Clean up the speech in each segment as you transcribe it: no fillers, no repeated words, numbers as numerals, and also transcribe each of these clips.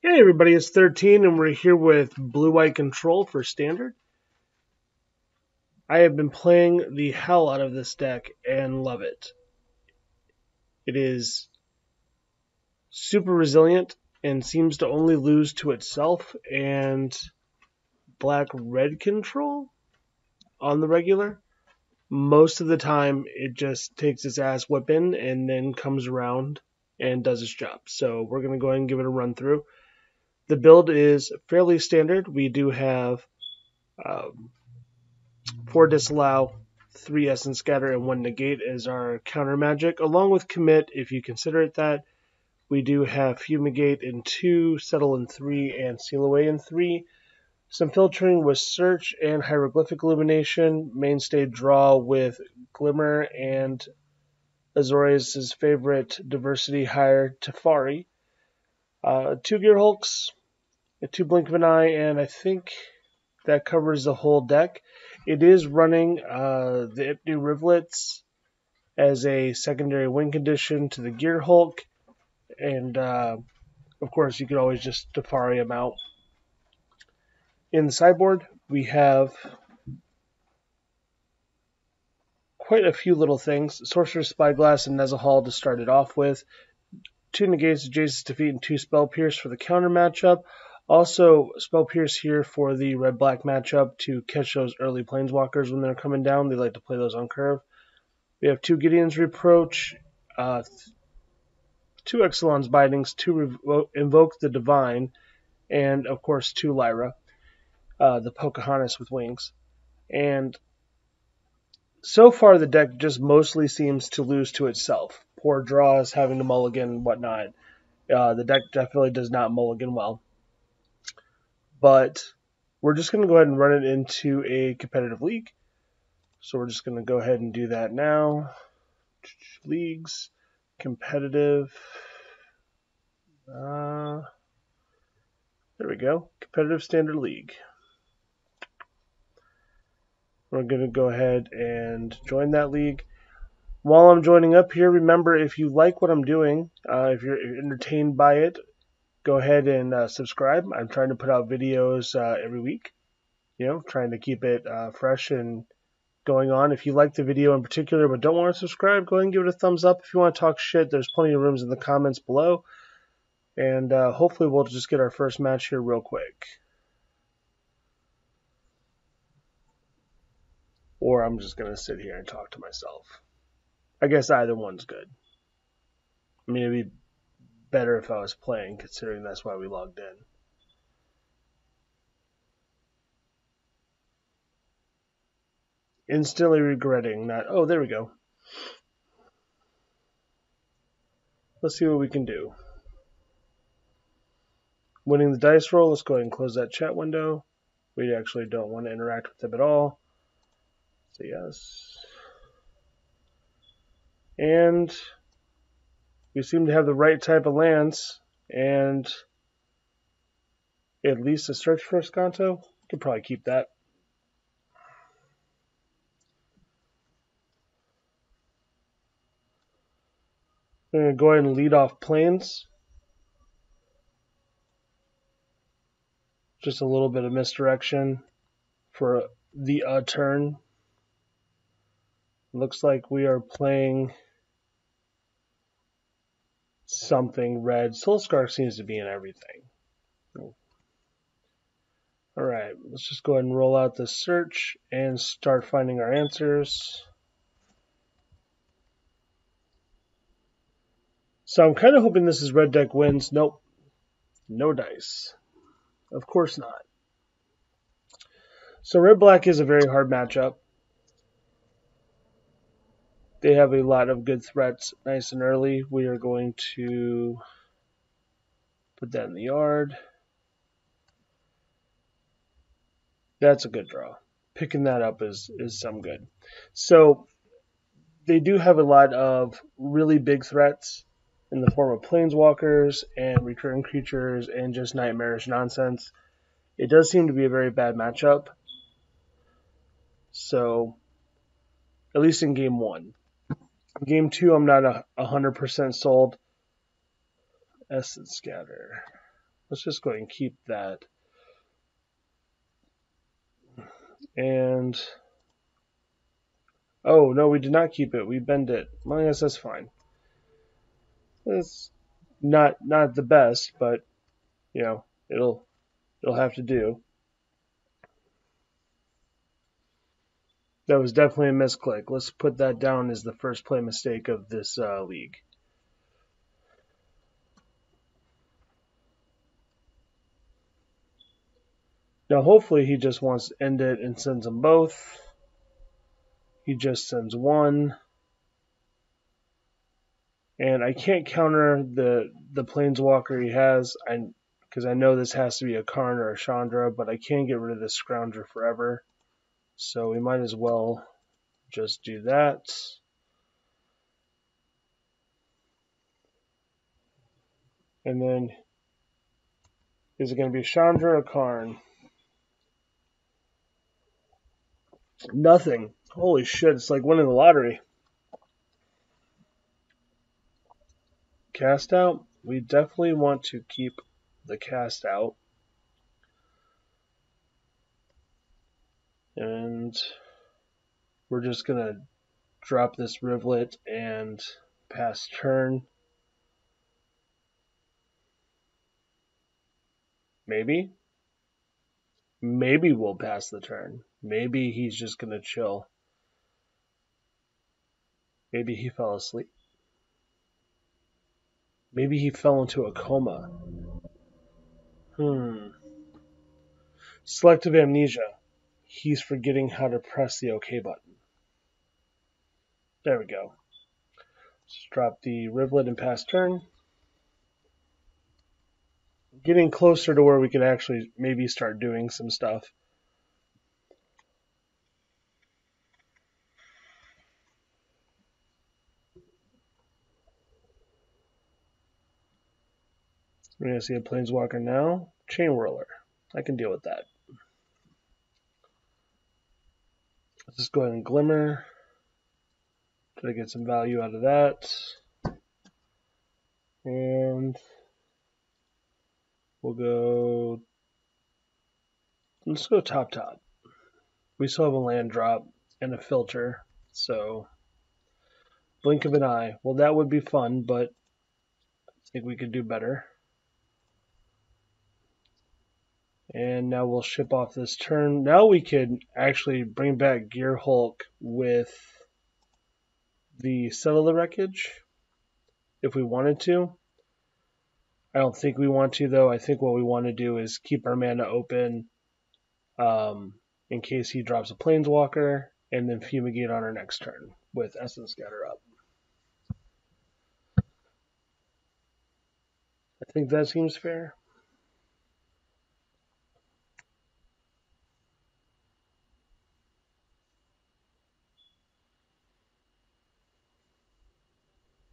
Hey everybody, it's 13 and we're here with Blue-White Control for Standard. I have been playing the hell out of this deck and love it. It is super resilient and seems to only lose to itself and Black-Red Control on the regular. Most of the time it just takes its ass whipping and then comes around and does its job. So we're going to go ahead and give it a run through. The build is fairly standard. We do have 4 Disallow, 3 Essence Scatter, and 1 Negate as our counter magic, along with Commit if you consider it that. We do have Fumigate in 2, Settle in 3, and Seal Away in 3. Some filtering with Search and Hieroglyphic Illumination. Mainstay draw with Glimmer and Azorius' favorite Diversity Hire, Teferi. 2 Gear Hulks, 2 Blink of an Eye, and I think that covers the whole deck. It is running the Ipnu Rivulets as a secondary win condition to the Gear Hulk, and of course you could always just Teferi them out. In the sideboard, we have quite a few little things. Sorcerer's Spyglass and Nezahal to start it off with. 2 Negates, Jace's Defeat, and 2 Spell Pierce for the counter matchup. Also, Spell Pierce here for the red-black matchup to catch those early Planeswalkers when they're coming down. They like to play those on curve. We have 2 Gideon's Reproach, 2 Exelon's Bindings, 2 Invoke the Divine, and of course 2 Lyra, the Pocahontas with wings. And so far the deck just mostly seems to lose to itself. Poor draws, having to mulligan and whatnot. The deck definitely does not mulligan well. But we're just going to go ahead and run it into a competitive league. So we're just going to go ahead and do that now. Leagues, competitive. There we go. Competitive Standard League. We're going to go ahead and join that league. While I'm joining up here, remember if you like what I'm doing, if you're entertained by it, go ahead and subscribe. I'm trying to put out videos every week, trying to keep it fresh and going on. If you like the video in particular but don't want to subscribe, go ahead and give it a thumbs up. If you want to talk shit, there's plenty of rooms in the comments below. And hopefully we'll just get our first match here real quick. Or I'm just going to sit here and talk to myself. I guess either one's good. I mean, it'd be better if I was playing, considering that's why we logged in. Instantly regretting not... Oh, there we go. Let's see what we can do. Winning the dice roll. Let's go ahead and close that chat window. We actually don't want to interact with them at all. So yes. And we seem to have the right type of lands. And at least a search for Escanto. Could probably keep that. I'm going to go ahead and lead off Plains. Just a little bit of misdirection for the turn. Looks like we are playing something red. Soulscar seems to be in everything. Alright, let's just go ahead and roll out the search and start finding our answers. So I'm kind of hoping this is red deck wins. Nope. No dice. Of course not. So red-black is a very hard matchup. They have a lot of good threats nice and early. We are going to put that in the yard. That's a good draw. Picking that up is some good. So they do have a lot of really big threats in the form of planeswalkers and recurring creatures and just nightmarish nonsense. It does seem to be a very bad matchup. So, at least in game 1. Game 2, I'm not 100% sold. Essence Scatter. Let's just go ahead and keep that. And oh no, we did not keep it. We bend it. Well, I guess that's fine. It's not the best, but you know, it'll have to do. That was definitely a misclick. Let's put that down as the first play mistake of this league. Now, hopefully, he just wants to end it and sends them both. He just sends one. And I can't counter the Planeswalker he has, because I know this has to be a Karn or a Chandra, but I can't get rid of this Scrounger forever. So we might as well just do that. And then, is it going to be Chandra or Karn? Nothing. Holy shit, it's like winning the lottery. Cast out? We definitely want to keep the cast out. And we're just going to drop this Rivulet and pass turn. Maybe. Maybe we'll pass the turn. Maybe he's just going to chill. Maybe he fell asleep. Maybe he fell into a coma. Selective amnesia. He's forgetting how to press the OK button. There we go. Just drop the Rivulet and pass turn. Getting closer to where we could actually maybe start doing some stuff. We're going to see a Planeswalker now. Chainwhirler. I can deal with that. Let's just go ahead and Glimmer. Try to get some value out of that. And we'll go... Let's go top. We still have a land drop and a filter, so... Blink of an eye. Well, that would be fun, but I think we could do better. And now we'll ship off this turn. Now we could actually bring back Gear Hulk with the Settle the Wreckage if we wanted to. I don't think we want to, though. I think what we want to do is keep our mana open in case he drops a Planeswalker, and then Fumigate on our next turn with Essence Scatter up. I think that seems fair.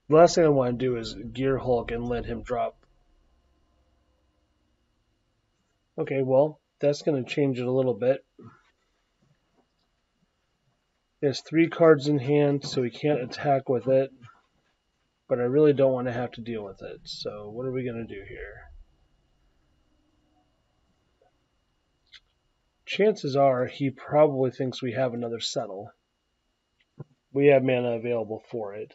The last thing I want to do is Gear Hulk and let him drop. Okay, well, that's going to change it a little bit. He has 3 cards in hand, so he can't attack with it. But I really don't want to have to deal with it. So what are we going to do here? Chances are he probably thinks we have another Settle. We have mana available for it.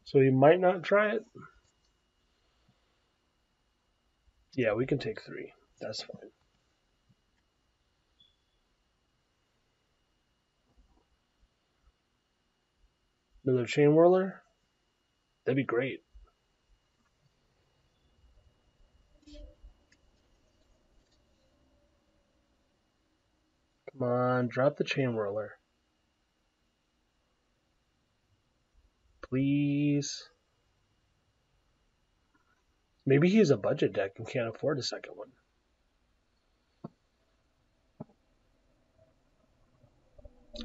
So he might not try it. Yeah, we can take 3. That's fine. Another Chainwhirler? That'd be great. Come on, drop the Chainwhirler. Please. Maybe he's a budget deck and can't afford a second one.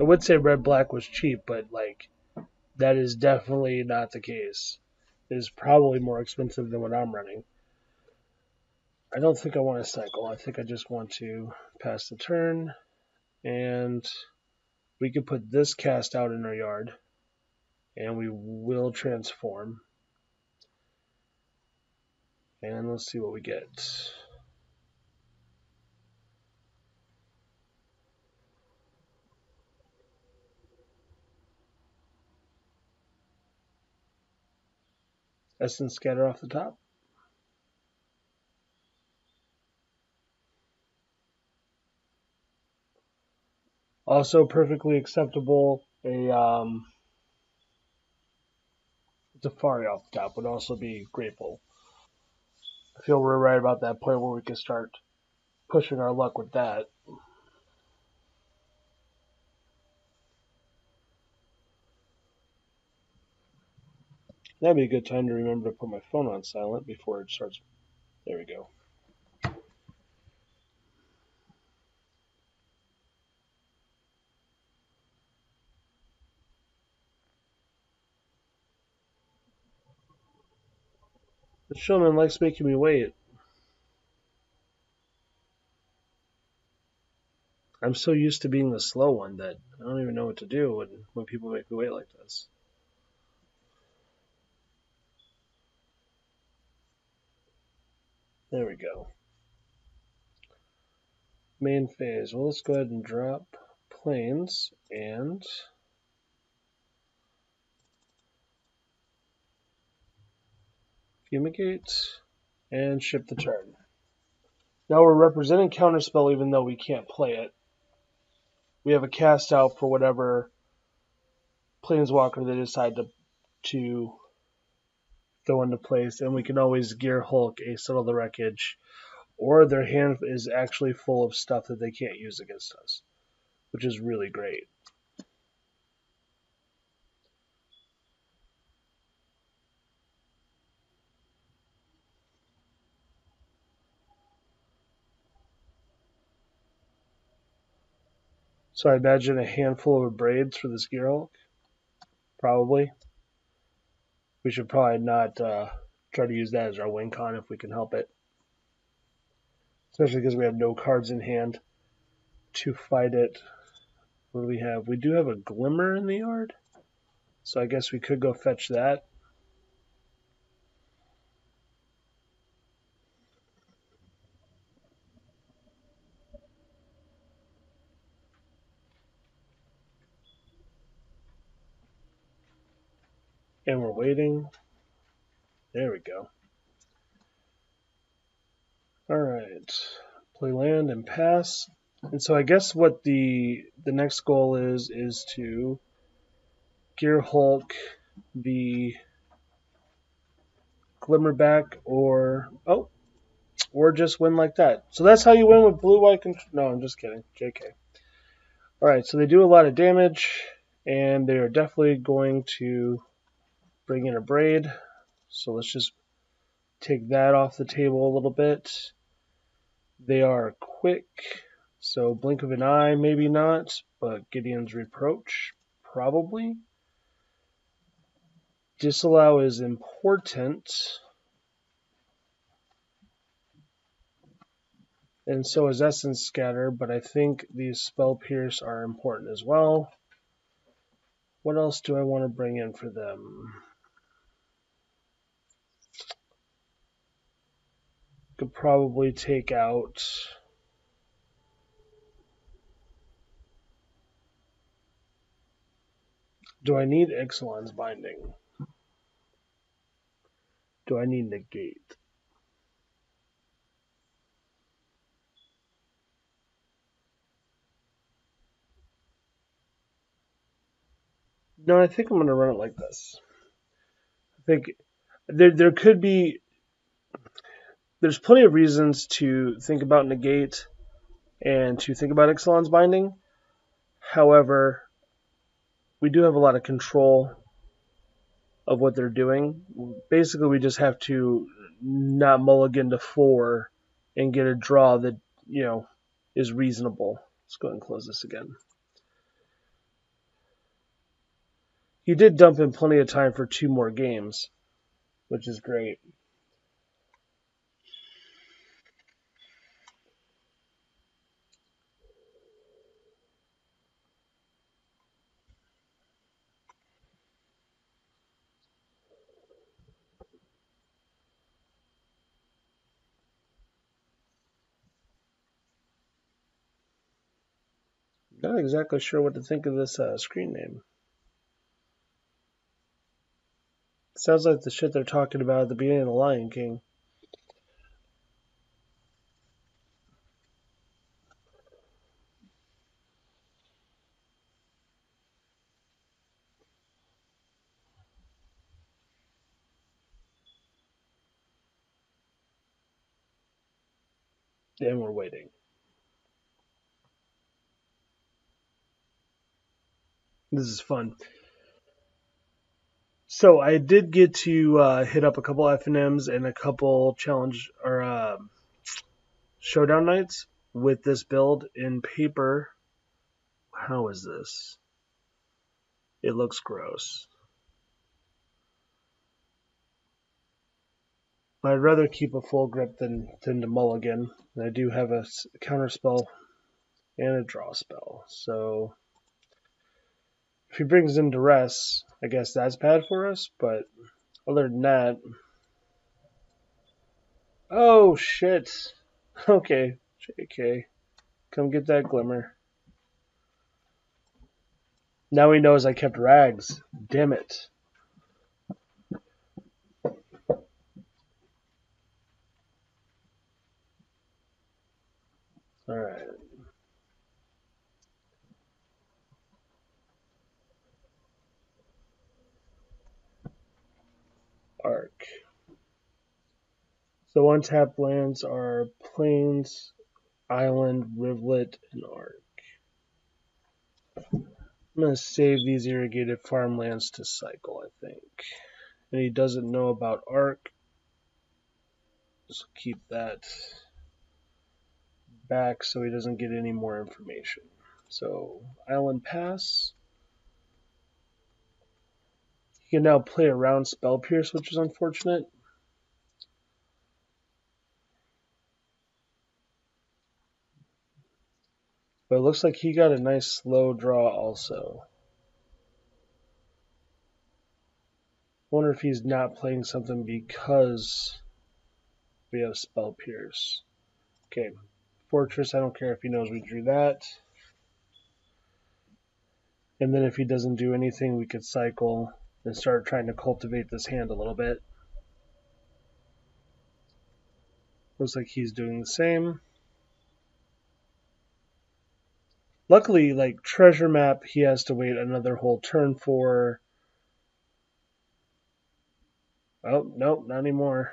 I would say red-black was cheap, but like that is definitely not the case. It is probably more expensive than what I'm running. I don't think I want to cycle. I think I just want to pass the turn, and we could put this cast out in our yard, and we will transform. And let's see what we get. Essence Scatter off the top. Also perfectly acceptable, a Safari off the top would also be grateful. I feel we're right about that point where we can start pushing our luck with that. That'd be a good time to remember to put my phone on silent before it starts. There we go. The showman likes making me wait. I'm so used to being the slow one that I don't even know what to do when people make me wait like this. There we go. Main phase. Well, let's go ahead and drop planes and fumigate and ship the turn. Now we're representing Counterspell even though we can't play it. We have a cast out for whatever Planeswalker they decide to throw into place, and we can always Gear Hulk a Settle the Wreckage, or their hand is actually full of stuff that they can't use against us, which is really great. So I imagine a handful of braids for this Gear Hulk. Probably. We should probably not try to use that as our win con if we can help it. Especially because we have no cards in hand to fight it. What do we have? We do have a Glimmer in the yard. So I guess we could go fetch that. And we're waiting. There we go. Alright. Play land and pass. And so I guess what the next goal is to Gear Hulk the Glimmerback or just win like that. So that's how you win with blue white control. No, I'm just kidding. JK. Alright, so they do a lot of damage and they are definitely going to bring in a braid. So let's just take that off the table a little bit. They are quick, so blink of an eye, maybe not, but Gideon's Reproach, probably. Disallow is important, and so is Essence Scatter, but I think these Spell Pierce are important as well. What else do I want to bring in for them? Could probably take out... Do I need Ixalan's Binding? Do I need Negate? No, I think I'm going to run it like this. I think there could be... There's plenty of reasons to think about Negate and to think about Ixalan's Binding. However, we do have a lot of control of what they're doing. Basically, we just have to not mulligan to 4 and get a draw that, is reasonable. Let's go ahead and close this again. He did dump in plenty of time for 2 more games, which is great. Not exactly sure what to think of this screen name. Sounds like the shit they're talking about at the beginning of The Lion King. And we're waiting. This is fun. So I did get to hit up a couple FNMs and a couple challenge or showdown nights with this build in paper. How is this? It looks gross. I'd rather keep a full grip than to mulligan. And I do have a counter spell and a draw spell. So if he brings in duress, I guess that's bad for us. But other than that, oh shit. Okay, JK, come get that glimmer. Now he knows I kept rags. Damn it. Alright. Arc. So untapped lands are plains, island, rivulet, and arc. I'm going to save these irrigated farmlands to cycle, I think. And he doesn't know about arc. So keep that back so he doesn't get any more information. So island pass. He can now play around Spell Pierce, which is unfortunate. But it looks like he got a nice slow draw also. I wonder if he's not playing something because we have Spell Pierce. Okay, Fortress, I don't care if he knows we drew that. And then if he doesn't do anything, we could cycle and start trying to cultivate this hand a little bit. Looks like he's doing the same. Luckily, like Treasure Map, he has to wait another whole turn for. Oh, nope, not anymore.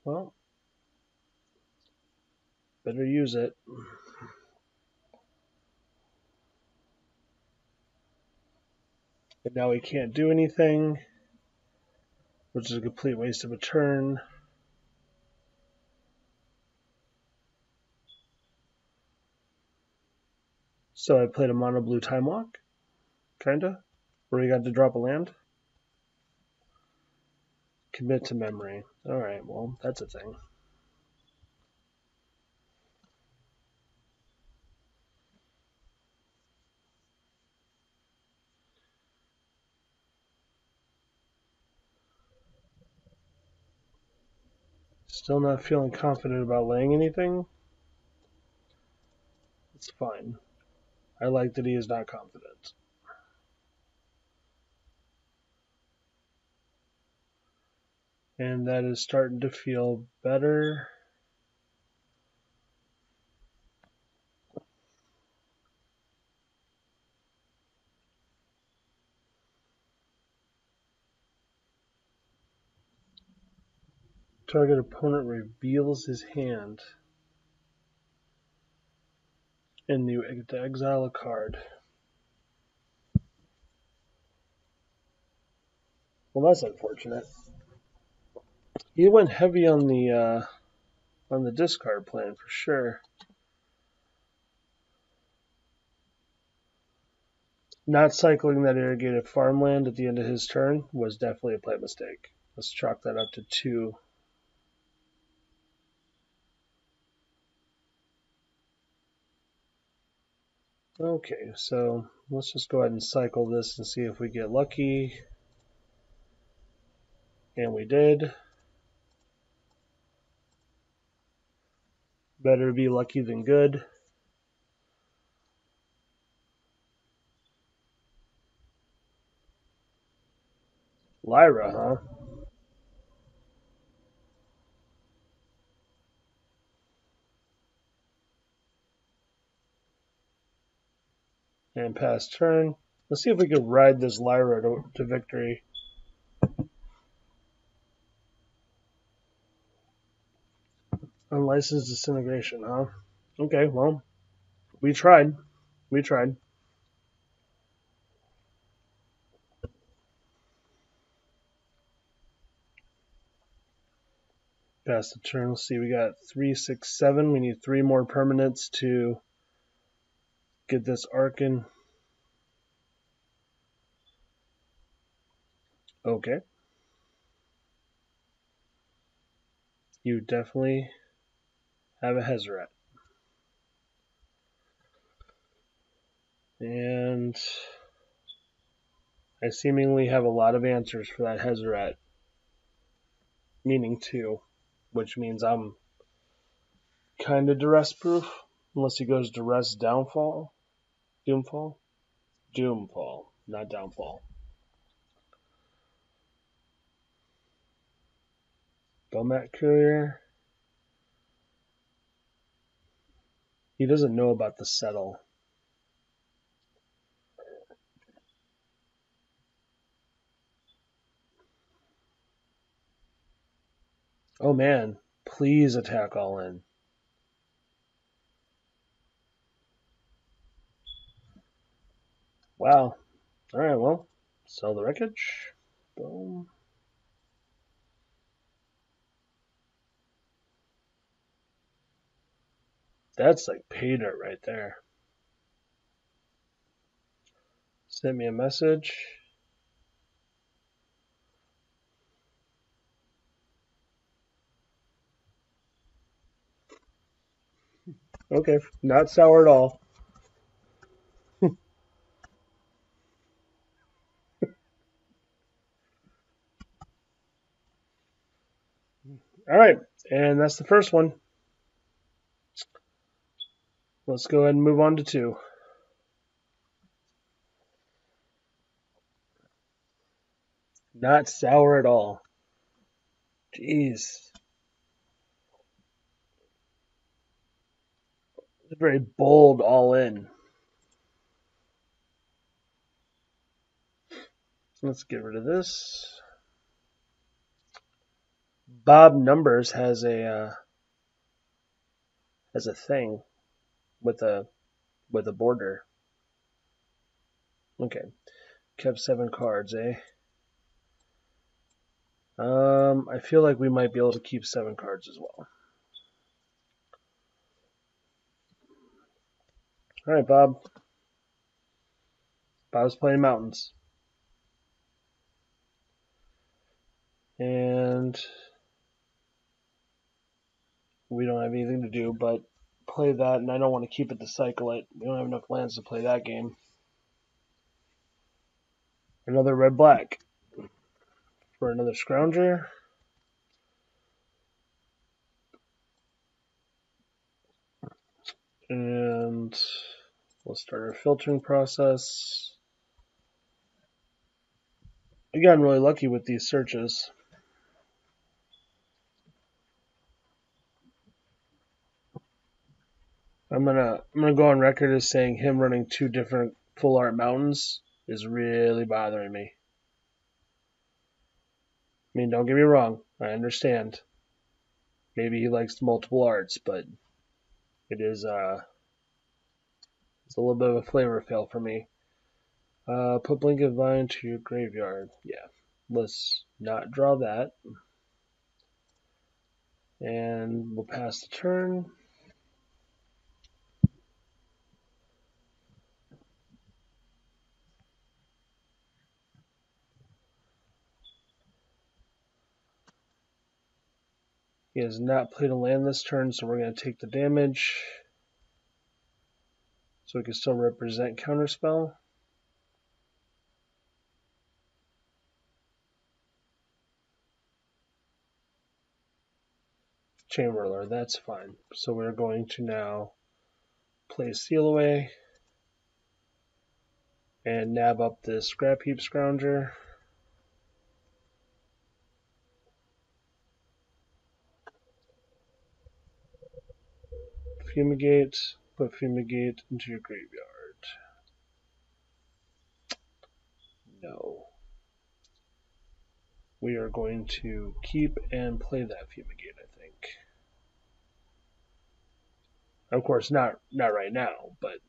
Well, better use it. And now he can't do anything, which is a complete waste of a turn. So I played a mono blue Time Walk, kinda, where he got to drop a land. Commit to memory. Alright, well, that's a thing. Still not feeling confident about laying anything? It's fine. I like that he is not confident. And that is starting to feel better. Target opponent reveals his hand. And you get to exile a card. Well, that's unfortunate. He went heavy on the discard plan for sure. Not cycling that irrigated farmland at the end of his turn was definitely a play mistake. Let's chalk that up to 2. Okay, so let's just go ahead and cycle this and see if we get lucky. And we did. Better be lucky than good. Lyra, huh? And pass turn. Let's see if we can ride this Lyra to victory. Unlicensed disintegration, huh? Okay, well, we tried. We tried. Pass the turn. Let's see, we got 3, 6, 7. We need 3 more permanents to get this Arcan. Okay. You definitely have a Hezret. And I seemingly have a lot of answers for that Hezret. Meaning 2. Which means I'm kind of duress proof. Unless he goes duress downfall. Doomfall? Doomfall, not downfall. Bomat Courier. He doesn't know about the settle. Oh man, please attack all in. Wow. Alright, well, sell the wreckage. Boom. That's like pay dirt right there. Send me a message. Okay, not sour at all. Alright, and that's the first one. Let's go ahead and move on to 2. Not sour at all. Jeez. It's very bold all in. Let's get rid of this. Bob Numbers has a thing with a border. Okay, kept 7 cards, eh? I feel like we might be able to keep 7 cards as well. All right, Bob. Bob's playing mountains, and we don't have anything to do but play that, and I don't want to keep it to cycle it. We don't have enough lands to play that game. Another red-black for another Scrounger. And we'll start our filtering process. We got really lucky with these searches. I'm gonna go on record as saying him running 2 different full art mountains is really bothering me. I mean, don't get me wrong, I understand. Maybe he likes multiple arts, but it is it's a little bit of a flavor fail for me. Put Blink of Vine to your graveyard. Yeah, let's not draw that. And we'll pass the turn. He has not played a land this turn, so we're going to take the damage. So we can still represent Counterspell. Chamberlain, that's fine. So we're going to now play Seal Away and nab up this Scrap Heap Scrounger. Fumigate. Put Fumigate into your graveyard. No. We are going to keep and play that Fumigate, I think. Of course, not right now, but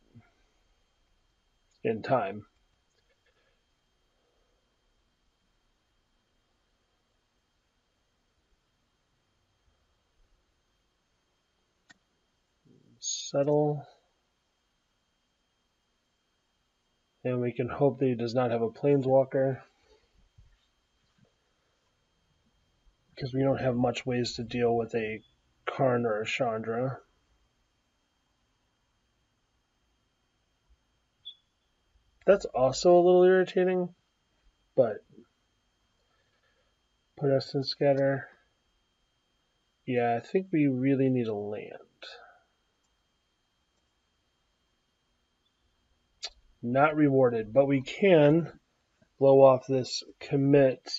in time. Settle. And we can hope that he does not have a Planeswalker, because we don't have much ways to deal with a Karn or a Chandra. That's also a little irritating, but put us in Scatter. Yeah, I think we really need a land. Not rewarded, but we can blow off this commit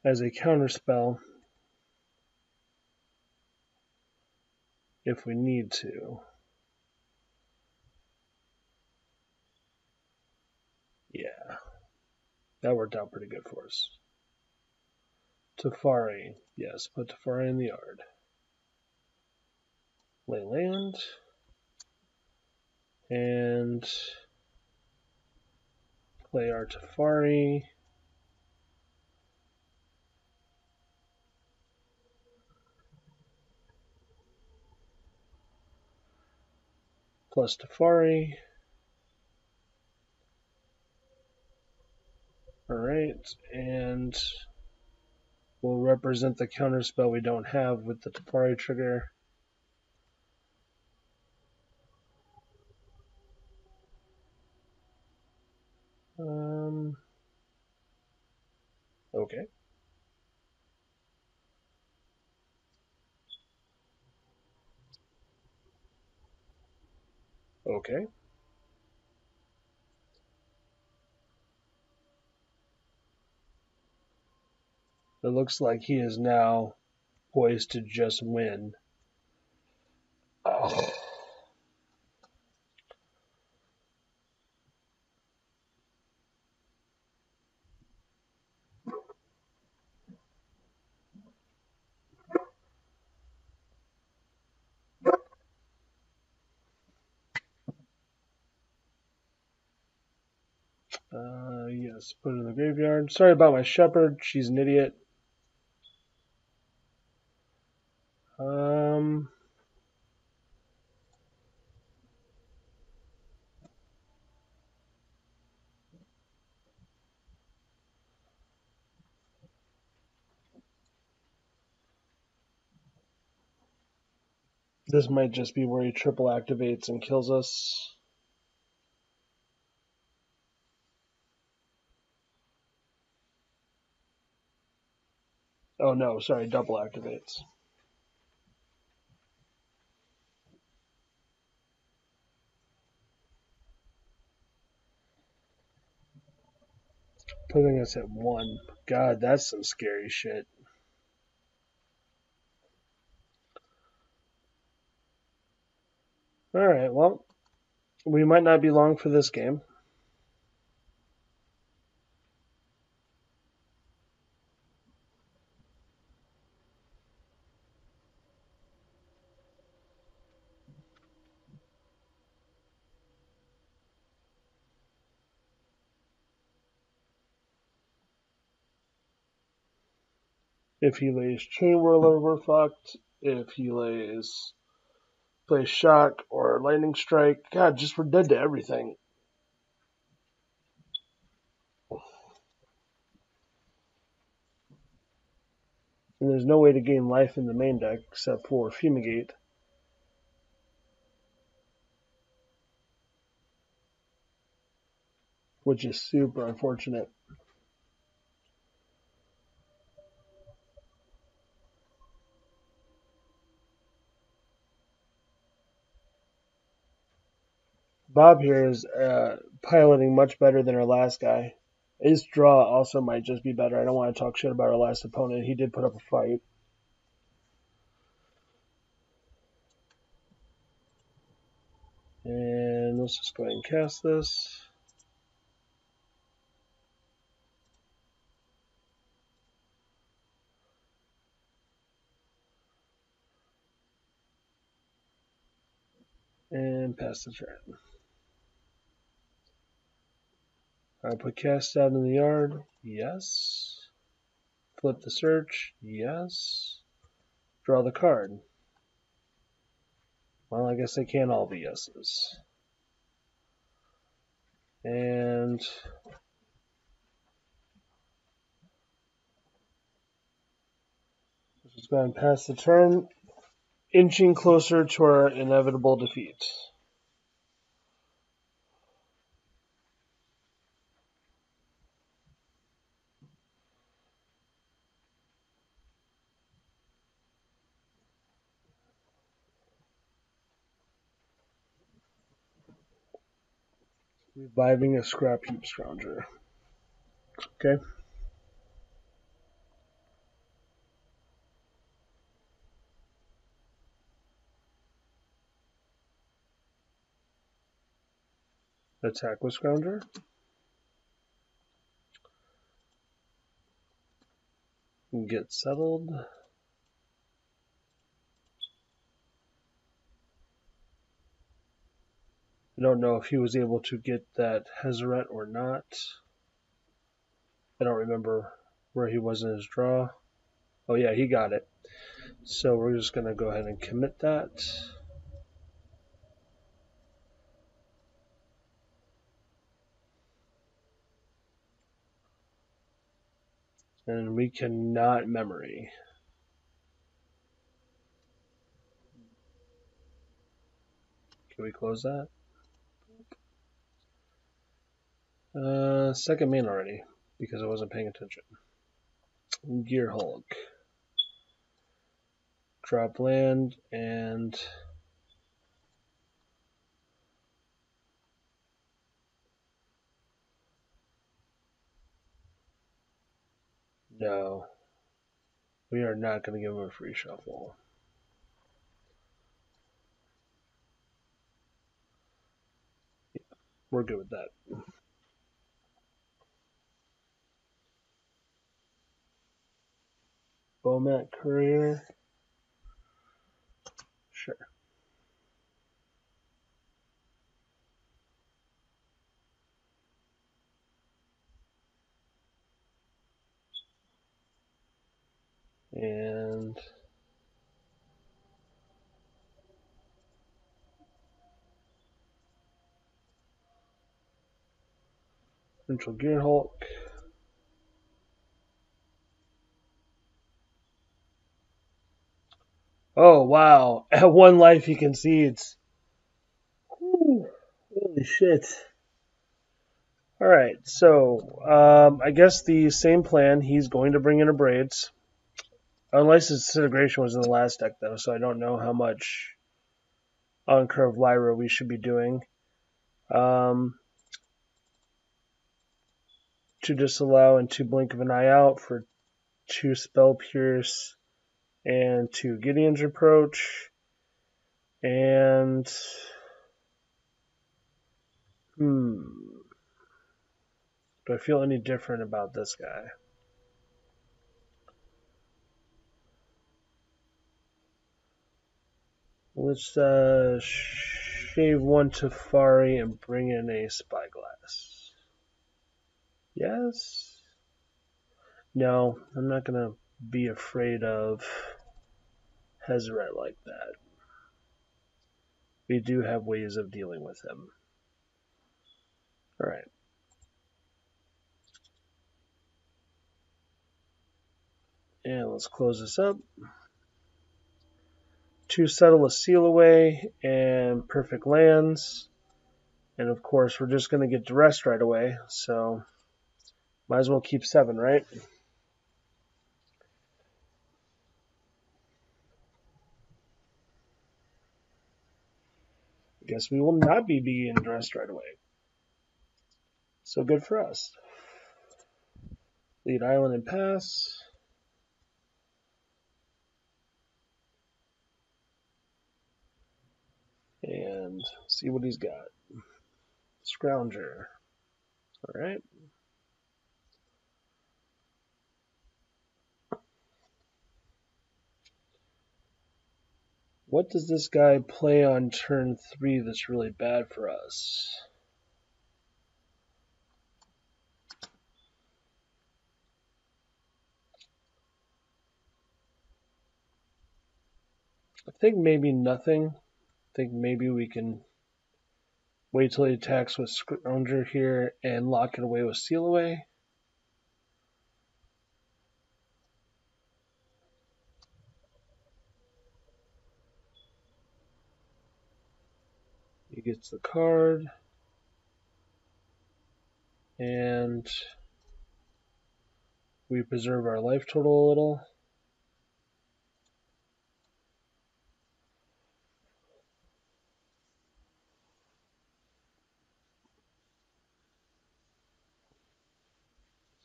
as a counterspell if we need to. Yeah, that worked out pretty good for us. Teferi, yes, put Teferi in the yard. Lay land. And play our Teferi. Plus Teferi. Alright, and we'll represent the counterspell we don't have with the Teferi trigger. Okay. Okay. It looks like he is now poised to just win. Oh. Yes, put it in the graveyard. Sorry about my shepherd. She's an idiot. This might just be where he triple activates and kills us. Oh no, sorry, double activates. Putting us at 1. God, that's some scary shit. Alright, well, we might not be long for this game. If he lays Chain Whirler, we're fucked. If he plays Shock or Lightning Strike, God, just we're dead to everything. And there's no way to gain life in the main deck except for Fumigate. Which is super unfortunate. Bob here is piloting much better than our last guy. His draw also might just be better. I don't want to talk shit about our last opponent. He did put up a fight. And let's just go ahead and cast this. And pass the turn. I put cast out in the yard. Yes. Flip the search. Yes. Draw the card. Well, I guess they can't all be yeses. And let's just go ahead and pass the turn, inching closer to our inevitable defeat. Reviving a scrap heap scrounger. Okay. Attack with scrounger. Get settled. I don't know if he was able to get that Hezret or not. I don't remember where he was in his draw. Oh yeah, he got it. So we're just going to go ahead and commit that. And we cannot memory. Can we close that? Second main already, because I wasn't paying attention. Gearhulk. Drop land and no. We are not going to give him a free shuffle. Yeah, we're good with that. Bomat Courier. Sure. And Central Gearhulk. Oh, wow. At one life he concedes. Whew. Holy shit. Alright, so I guess the same plan. He's going to bring in Abrades. Unlicensed Disintegration was in the last deck, though, so I don't know how much on Curve Lyra we should be doing. To disallow and 2 Blink of an Eye Out for 2 Spell Pierce and 2 Gideon's Reproach. And do I feel any different about this guy? Let's shave 1 Teferi and bring in a Spyglass. Yes? No, I'm not going to be afraid of Hezret like that. We do have ways of dealing with him. Alright. And let's close this up. 2 Settle a Seal Away and Perfect Lands. And of course, we're just going to get Duress right away, so might as well keep 7, right? Guess we will not be being Duress right away. So good for us. Lead Island and pass. And See what he's got. Scrounger. Alright. What does this guy play on turn 3 that's really bad for us? I think maybe nothing. I think maybe we can wait till he attacks with Scrounger here and lock it away with Seal Away. He gets the card. And we preserve our life total a little.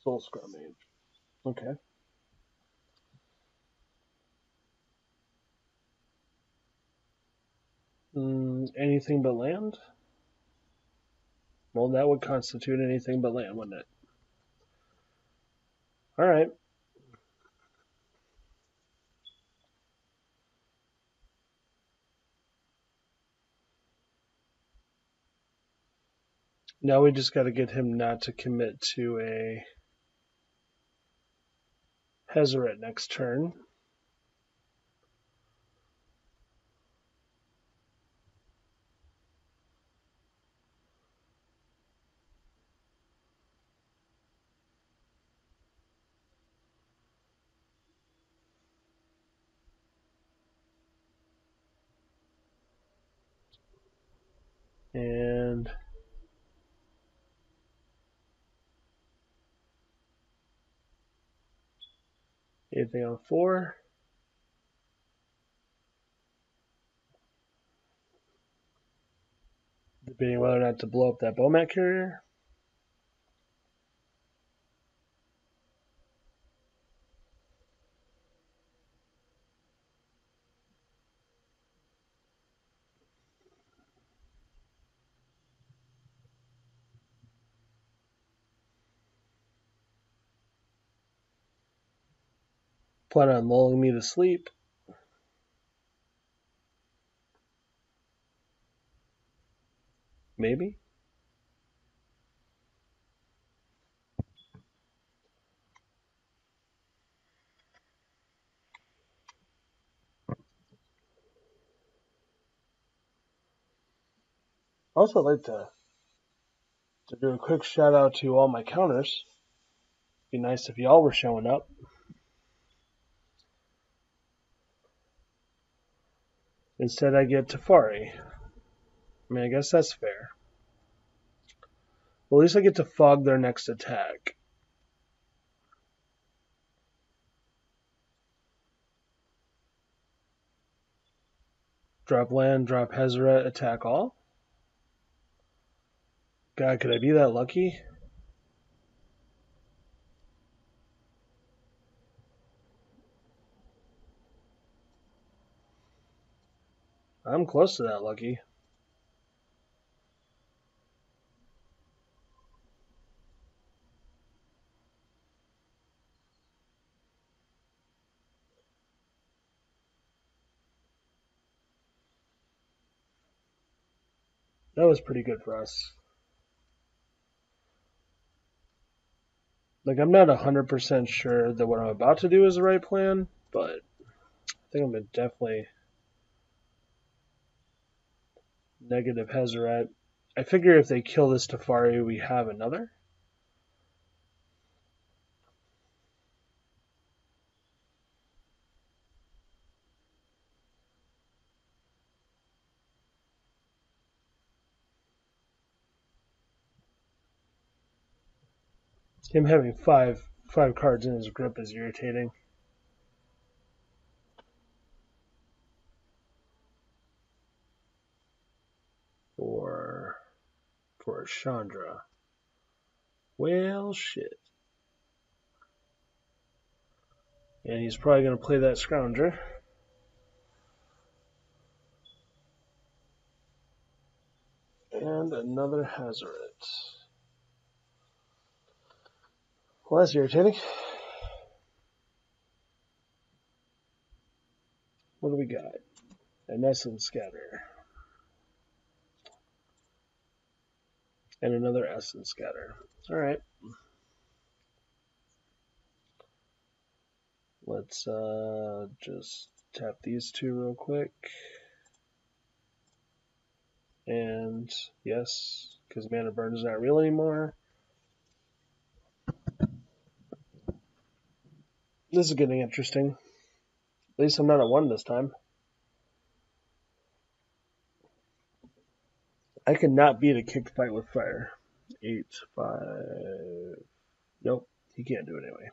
Soul Scrummage. Okay. Anything but land? Well, that would constitute anything but land, wouldn't it? Alright. Now we just got to get him not to commit to a Tezzeret next turn. And anything on 4? Debating whether or not to blow up that Bomat carrier. Plan on lulling me to sleep. Maybe. Also, I'd like to do a quick shout out to all my counters. Be nice if y'all were showing up. Instead, I get Teferi. I mean, I guess that's fair. Well, at least I get to fog their next attack. Drop land, drop Tezzeret, attack all. God, could I be that lucky? I'm close to that lucky. That was pretty good for us. Like, I'm not 100% sure that what I'm about to do is the right plan, but I think I'm going to definitely negative Tezzeret. I figure if they kill this Teferi, we have another. Him having five cards in his grip is irritating. For Chandra. Well, shit. And he's probably going to play that Scrounger. And another Hazoret. Well, that's irritating. What do we got? An Essence Scatter. And another Essence Scatter. Alright. Let's just tap these two real quick. And yes, because Mana Burn is not real anymore. This is getting interesting. At least I'm not at 1 this time. I cannot beat a kicked fight with fire. 8, 5. Nope, he can't do it anyway.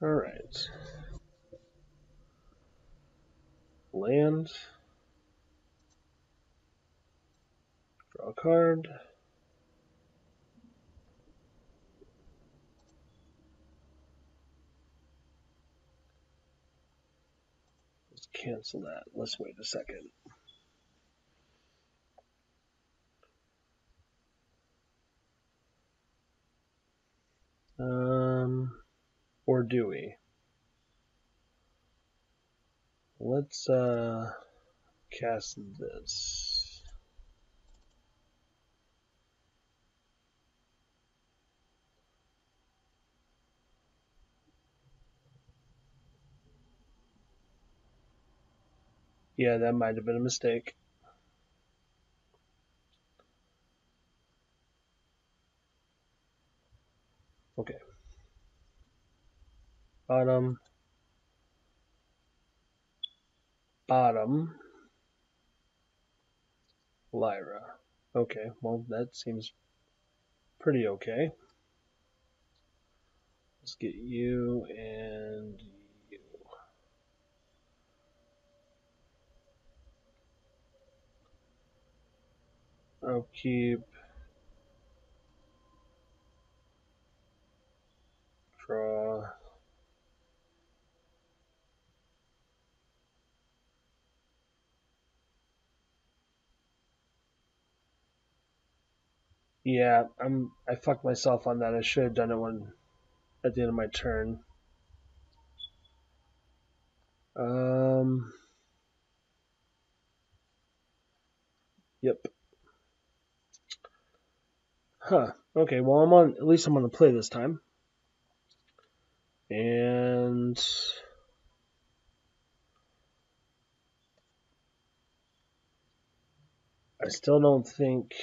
Alright. Land. Draw a card. Let's cancel that. Let's wait a second. Or do we? Let's cast this. Yeah, that might have been a mistake. Okay. Bottom. Lyra. Okay, well, that seems pretty okay. Let's get you and you. I'll keep. Draw. Yeah, I fucked myself on that. I should have done it at the end of my turn. Yep. Huh. Okay, well at least I'm on the play this time. And I still don't think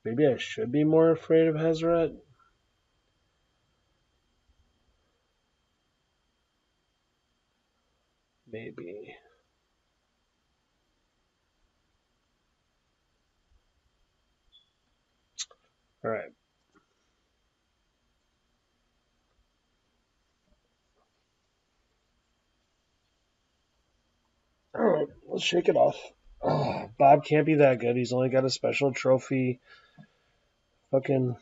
maybe I should be more afraid of Hazoret. Maybe. Alright. Alright, let's shake it off. Bob can't be that good. He's only got a special trophy. Fucking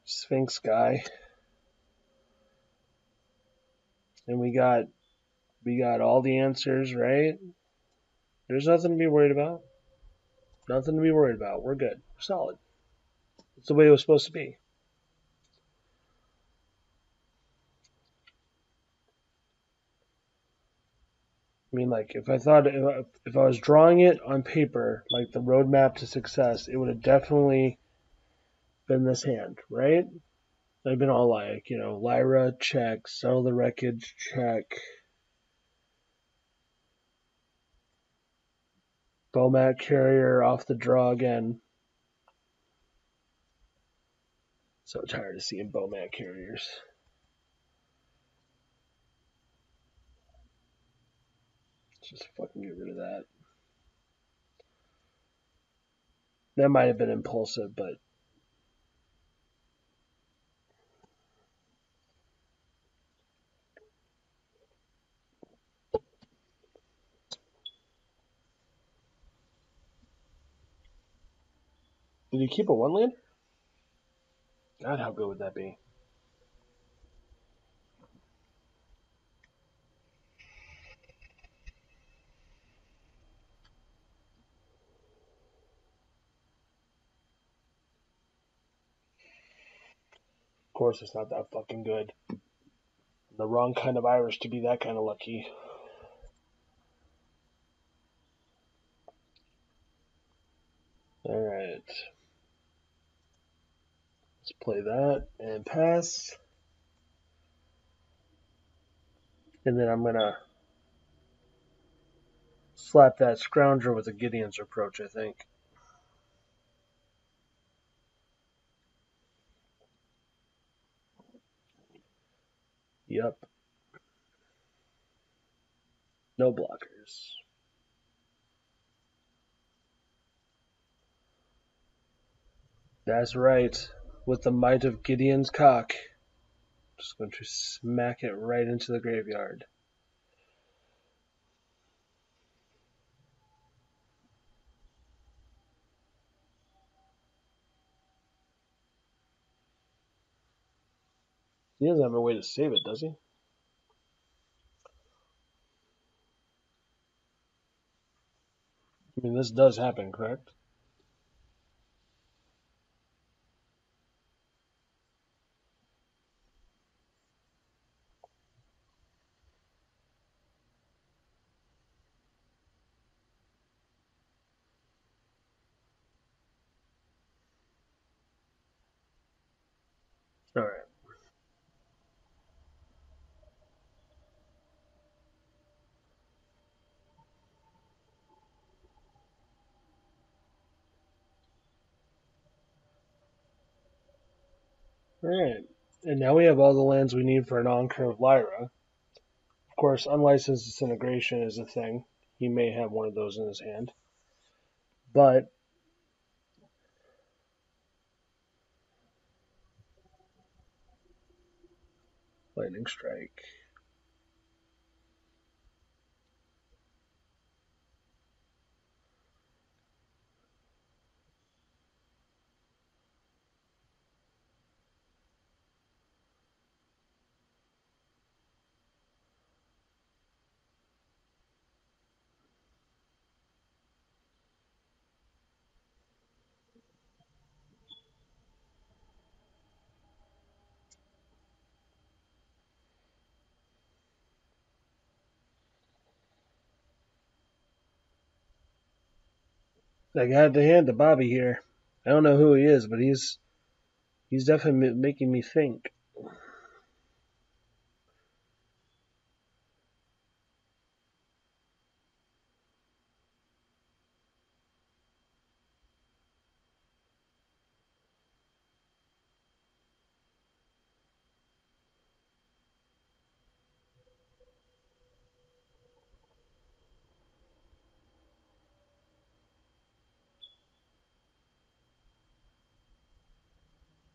Sphinx guy. And we got all the answers, right? There's nothing to be worried about. Nothing to be worried about. We're good. We're solid. It's the way it was supposed to be. I mean, like, if I was drawing it on paper, like the roadmap to success, it would have definitely been this hand, right? I've been all like, Lyra, check, Settle the Wreckage, check. Bomat Carrier off the draw again. So tired of seeing Bomat Carriers. Just fucking get rid of that. That might have been impulsive, but Did he keep a one land? God, how good would that be? Of course, it's not that fucking good. The wrong kind of Irish to be that kind of lucky. Alright. Let's play that and pass. And then I'm going to slap that Scrounger with a Gideon's Approach, I think. Yep. No blockers. That's right. With the might of Gideon's cock. Just going to smack it right into the graveyard. He doesn't have a way to save it, does he? I mean, this does happen, correct? Alright. Alright. And now we have all the lands we need for an on-curve Lyra. Of course, Unlicensed Disintegration is a thing. He may have one of those in his hand. But Lightning Strike. I got the hand to Bobby here. I don't know who he is, but he's definitely making me think.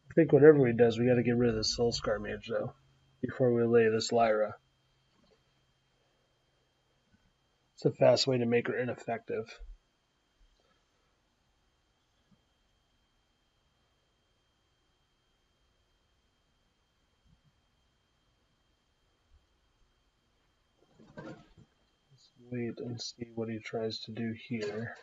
I think whatever he does, we got to get rid of this Soul Scar Mage, though, before we lay this Lyra. It's a fast way to make her ineffective. Let's wait and see what he tries to do here.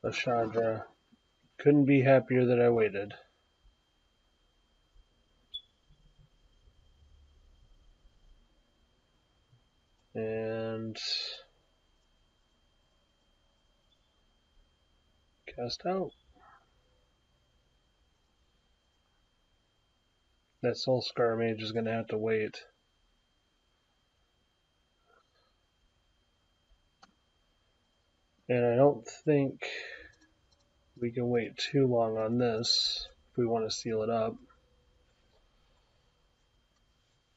Ashandra. Couldn't be happier that I waited. And cast out. That Soul Scar Mage is going to have to wait. And I don't think we can wait too long on this if we want to seal it up.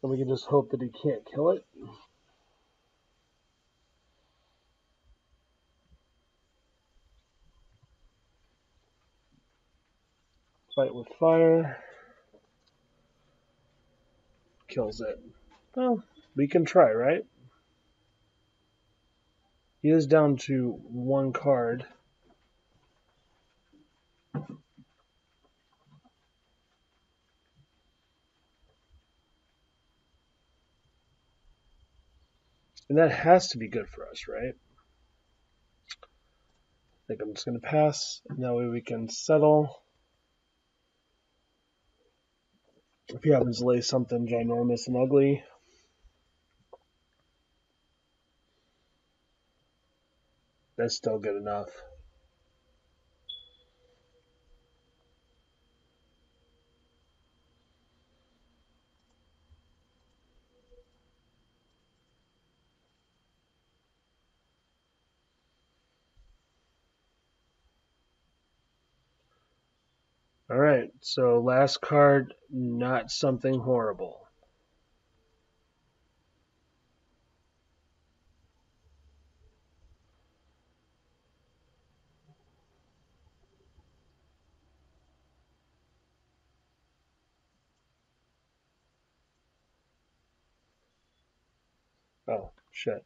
And we can just hope that he can't kill it. Fight with fire. Kills it. Well, we can try, right? He is down to one card. And that has to be good for us, right? I think I'm just going to pass. And that way we can settle. If he happens to lay something ginormous and ugly. That's still good enough. Alright, so last card, not something horrible. Oh, shit.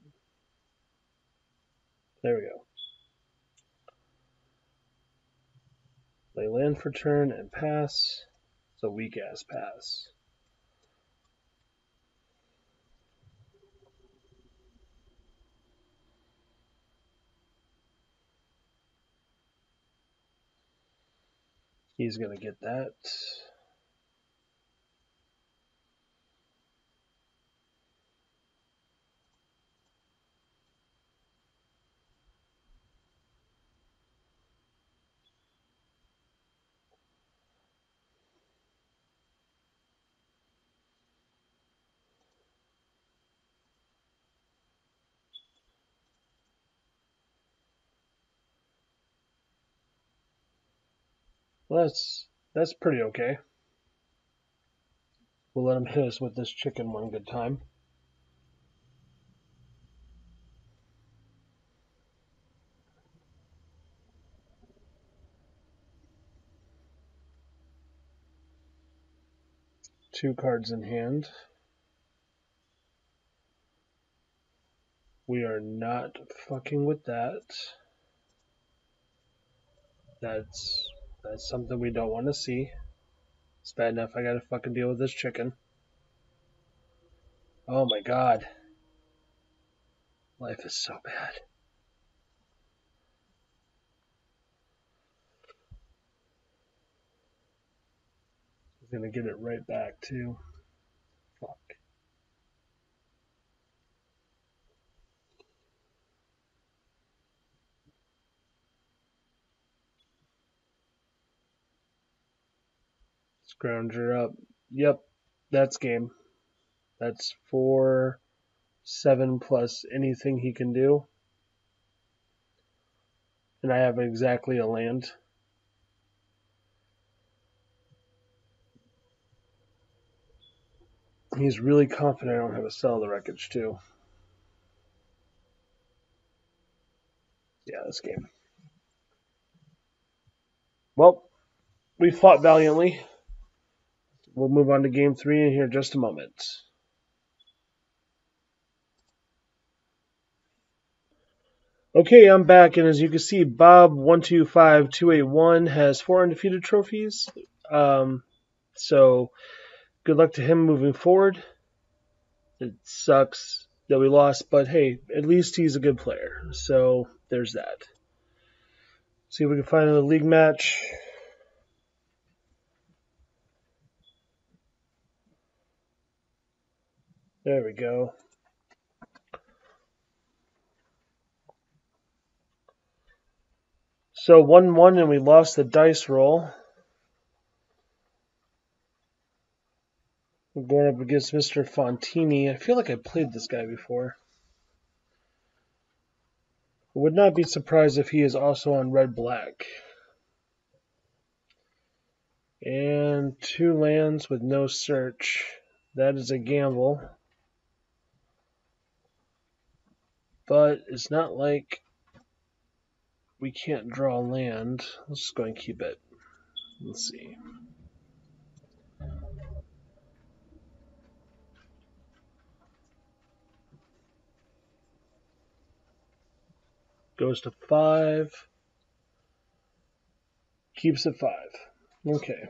There we go. Lay land for turn and pass. It's a weak ass pass. He's gonna get that. Well, that's pretty okay. We'll let him hit us with this chicken one good time. Two cards in hand. We are not fucking with that. That's something we don't want to see. It's bad enough I gotta fucking deal with this chicken. Oh my god. Life is so bad. He's gonna get it right back too. Fuck. Scrounger up. Yep, that's game. That's 4/7 plus anything he can do. And I have exactly a land. He's really confident I don't have a Cell of the Wreckage too. Yeah, this game. Well, we fought valiantly. We'll move on to game 3 in here in just a moment. Okay, I'm back, and as you can see, Bob125281 has 4 undefeated trophies. So good luck to him moving forward. It sucks that we lost, but hey, at least he's a good player. So there's that. See if we can find another league match. There we go. So 1-1 and we lost the dice roll. We're going up against Mr. Fontini. I feel like I played this guy before. I would not be surprised if he is also on red-black. And 2 lands with no search. That is a gamble. But it's not like we can't draw land. Let's just go and keep it. Let's see. Goes to 5. Keeps at 5. Okay.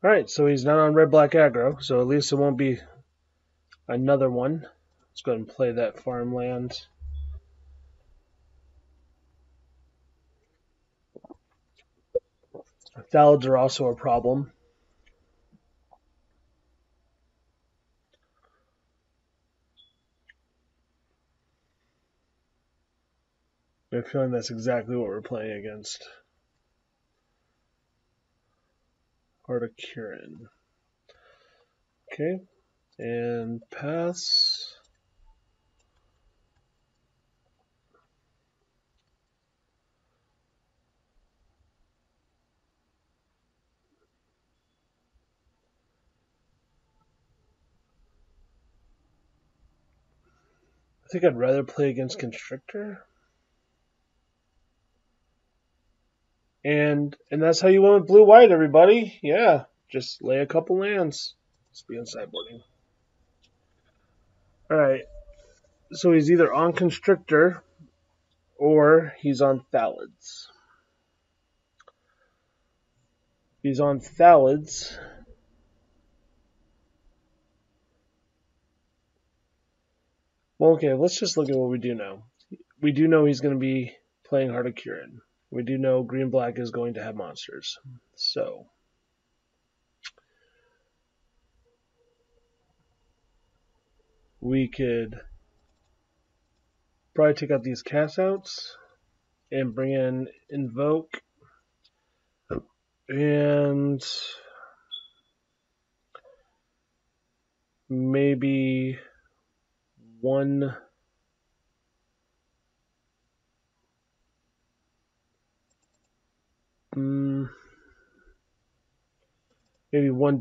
Alright, so he's not on red-black aggro, so at least it won't be another one. Let's go ahead and play that farmland. Thalids are also a problem. I have a feeling that's exactly what we're playing against. Heart of Kirin. Okay, and pass. I think I'd rather play against Constrictor. And that's how you win with blue-white, everybody. Yeah, just lay a couple lands. Let's be on sideboarding. Alright, so he's either on Constrictor or he's on Thalids. He's on Thalids. Well, okay, let's just look at what we do know. We do know he's going to be playing Heart of Kirin. We do know green-black is going to have monsters. So we could probably take out these cast-outs and bring in Invoke and maybe one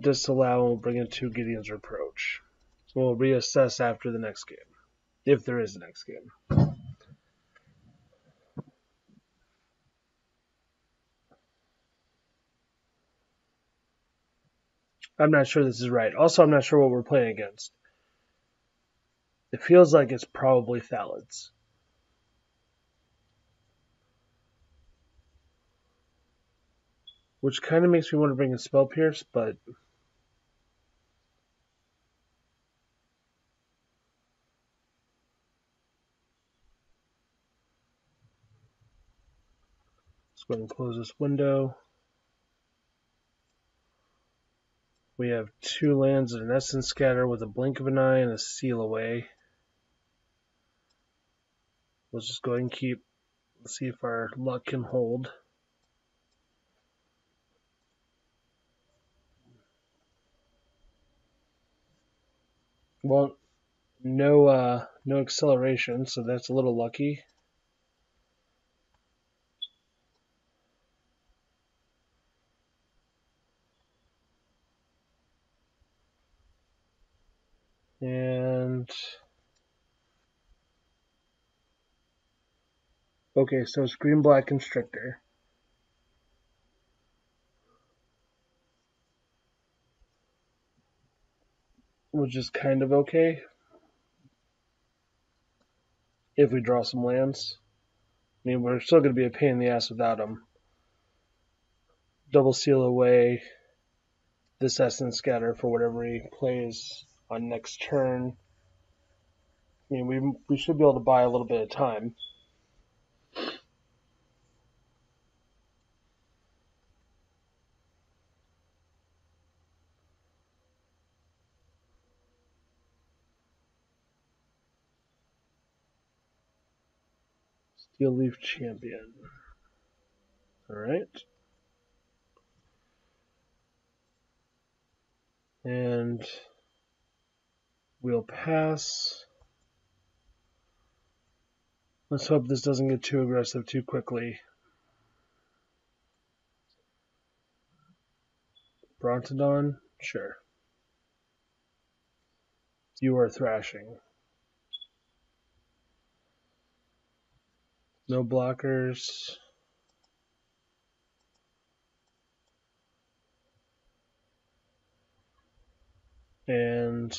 Disallow and we'll bring in 2 Gideon's Reproach. We'll reassess after the next game, if there is a next game. I'm not sure this is right. Also, I'm not sure what we're playing against. It feels like it's probably Thalids. Which kind of makes me want to bring in Spell Pierce, but let's go ahead and close this window. We have 2 lands and an Essence Scatter with a blink of an eye and a Seal Away. Let's just go ahead and keep. Let's see if our luck can hold. Well, no acceleration, so that's a little lucky. And okay, so it's green-black Constrictor. Which is kind of okay if we draw some lands. I mean, we're still going to be a pain in the ass without them. Double Seal Away this Essence Scatter for whatever he plays on next turn. I mean, we should be able to buy a little bit of time. Steel Leaf Champion. Alright. And we'll pass. Let's hope this doesn't get too aggressive too quickly. Brontodon? Sure. You are thrashing. No blockers. And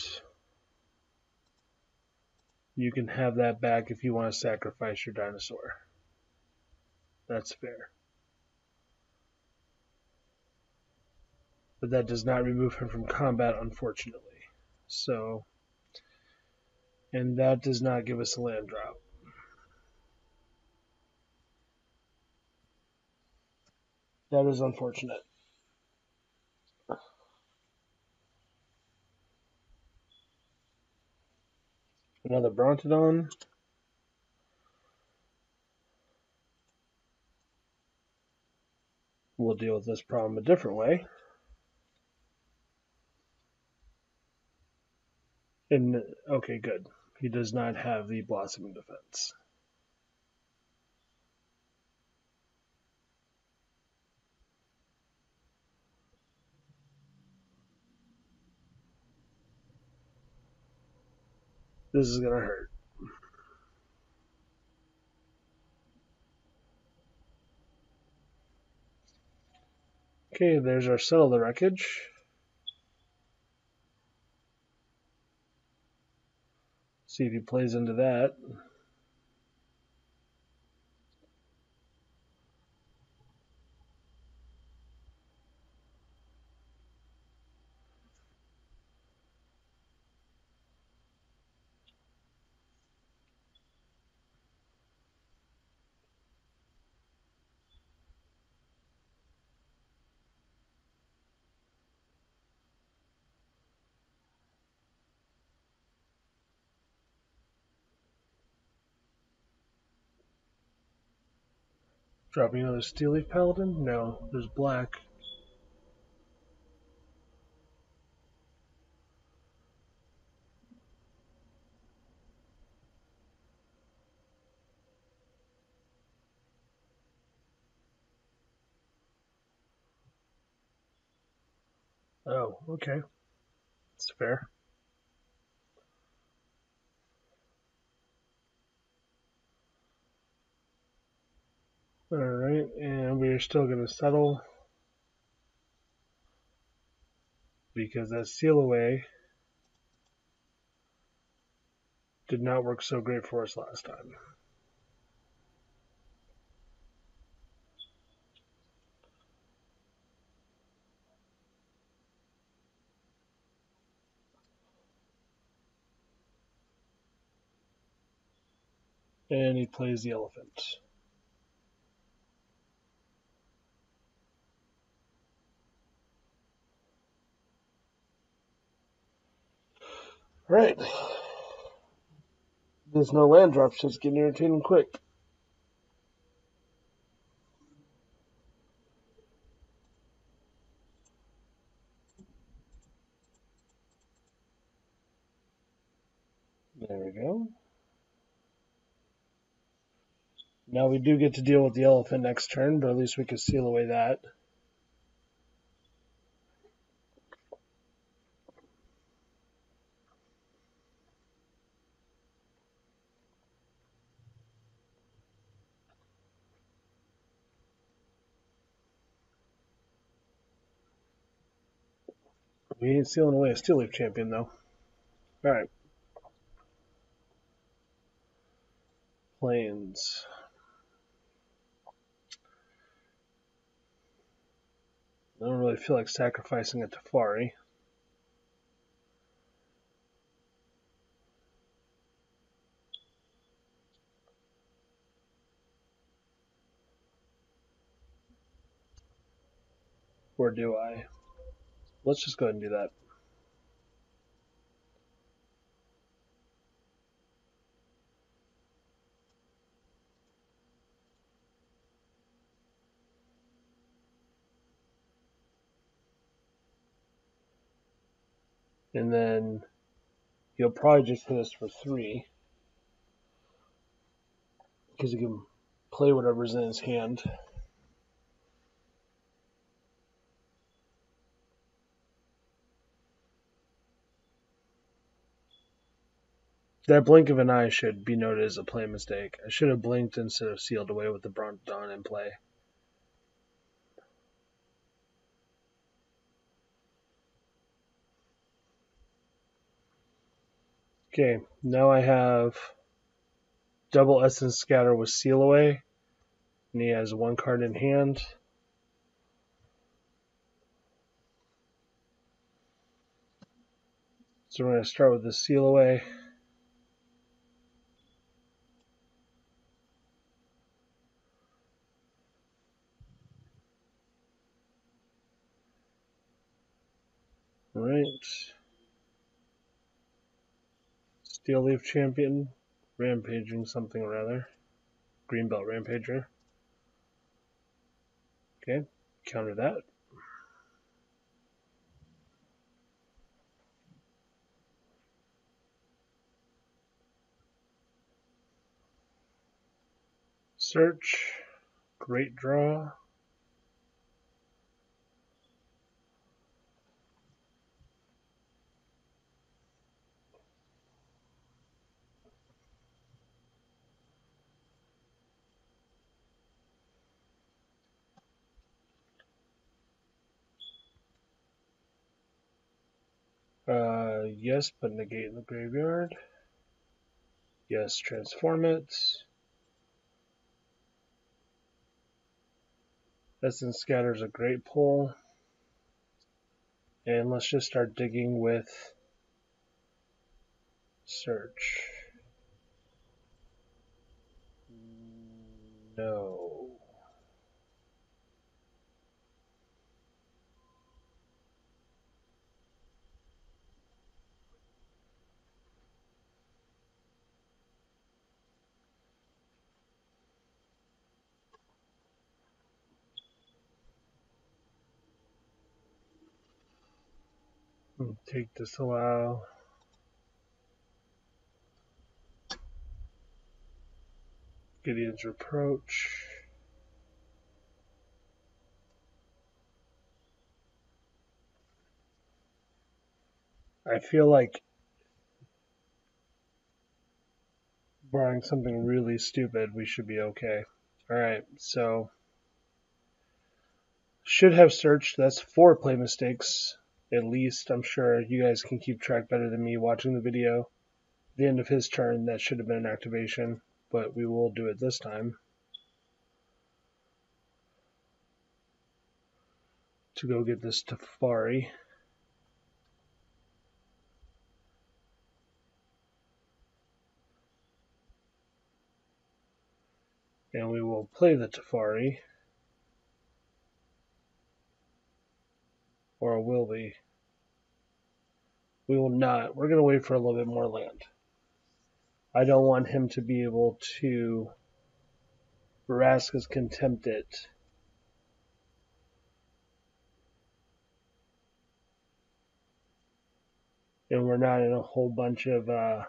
you can have that back if you want to sacrifice your dinosaur. That's fair. But that does not remove him from combat, unfortunately. So, and that does not give us a land drop. That is unfortunate. Another Brontodon. We'll deal with this problem a different way. And okay, good. He does not have the Blossoming Defense. This is going to hurt. Okay, there's our Settle the Wreckage. See if he plays into that. Dropping another Steel Leaf Paladin? No, there's black. Oh, okay. That's fair. Alright, and we're still going to settle because that Seal Away did not work so great for us last time. And he plays the Elephant. Right. There's no land drops, so it's getting irritating quick. There we go. Now we do get to deal with the Elephant next turn, but at least we can seal away that. We ain't sealing away a Steel Leaf champion, though. Alright. Plains. I don't really feel like sacrificing a Teferi. Or do I? Let's just go ahead and do that. And then he'll probably just hit us for 3. Because he can play whatever's in his hand. That blink of an eye should be noted as a play mistake. I should have blinked instead of sealed away with the Brontodon in play. Okay, now I have double Essence Scatter with Seal Away, and he has one card in hand. So we're going to start with the Seal Away. Alright. Steel Leaf Champion, Rampaging something or other. Greenbelt Rampager. Okay, counter that. Search, Great Draw. Yes, but negate in the graveyard. Yes, transform it. Essence Scatter's a great pull. And let's just start digging with Search. No. Take Disallow. Gideon's Reproach. I feel like barring something really stupid, we should be okay. Alright, so should have searched. That's 4 play mistakes, at least. I'm sure you guys can keep track better than me watching the video. At the end of his turn, that should have been an activation, but we will do it this time. To go get this Teferi. And we will play the Teferi. Or will we? We will not. We're going to wait for a little bit more land. I don't want him to be able to Vraska's Contempt it. And we're not in a whole bunch of a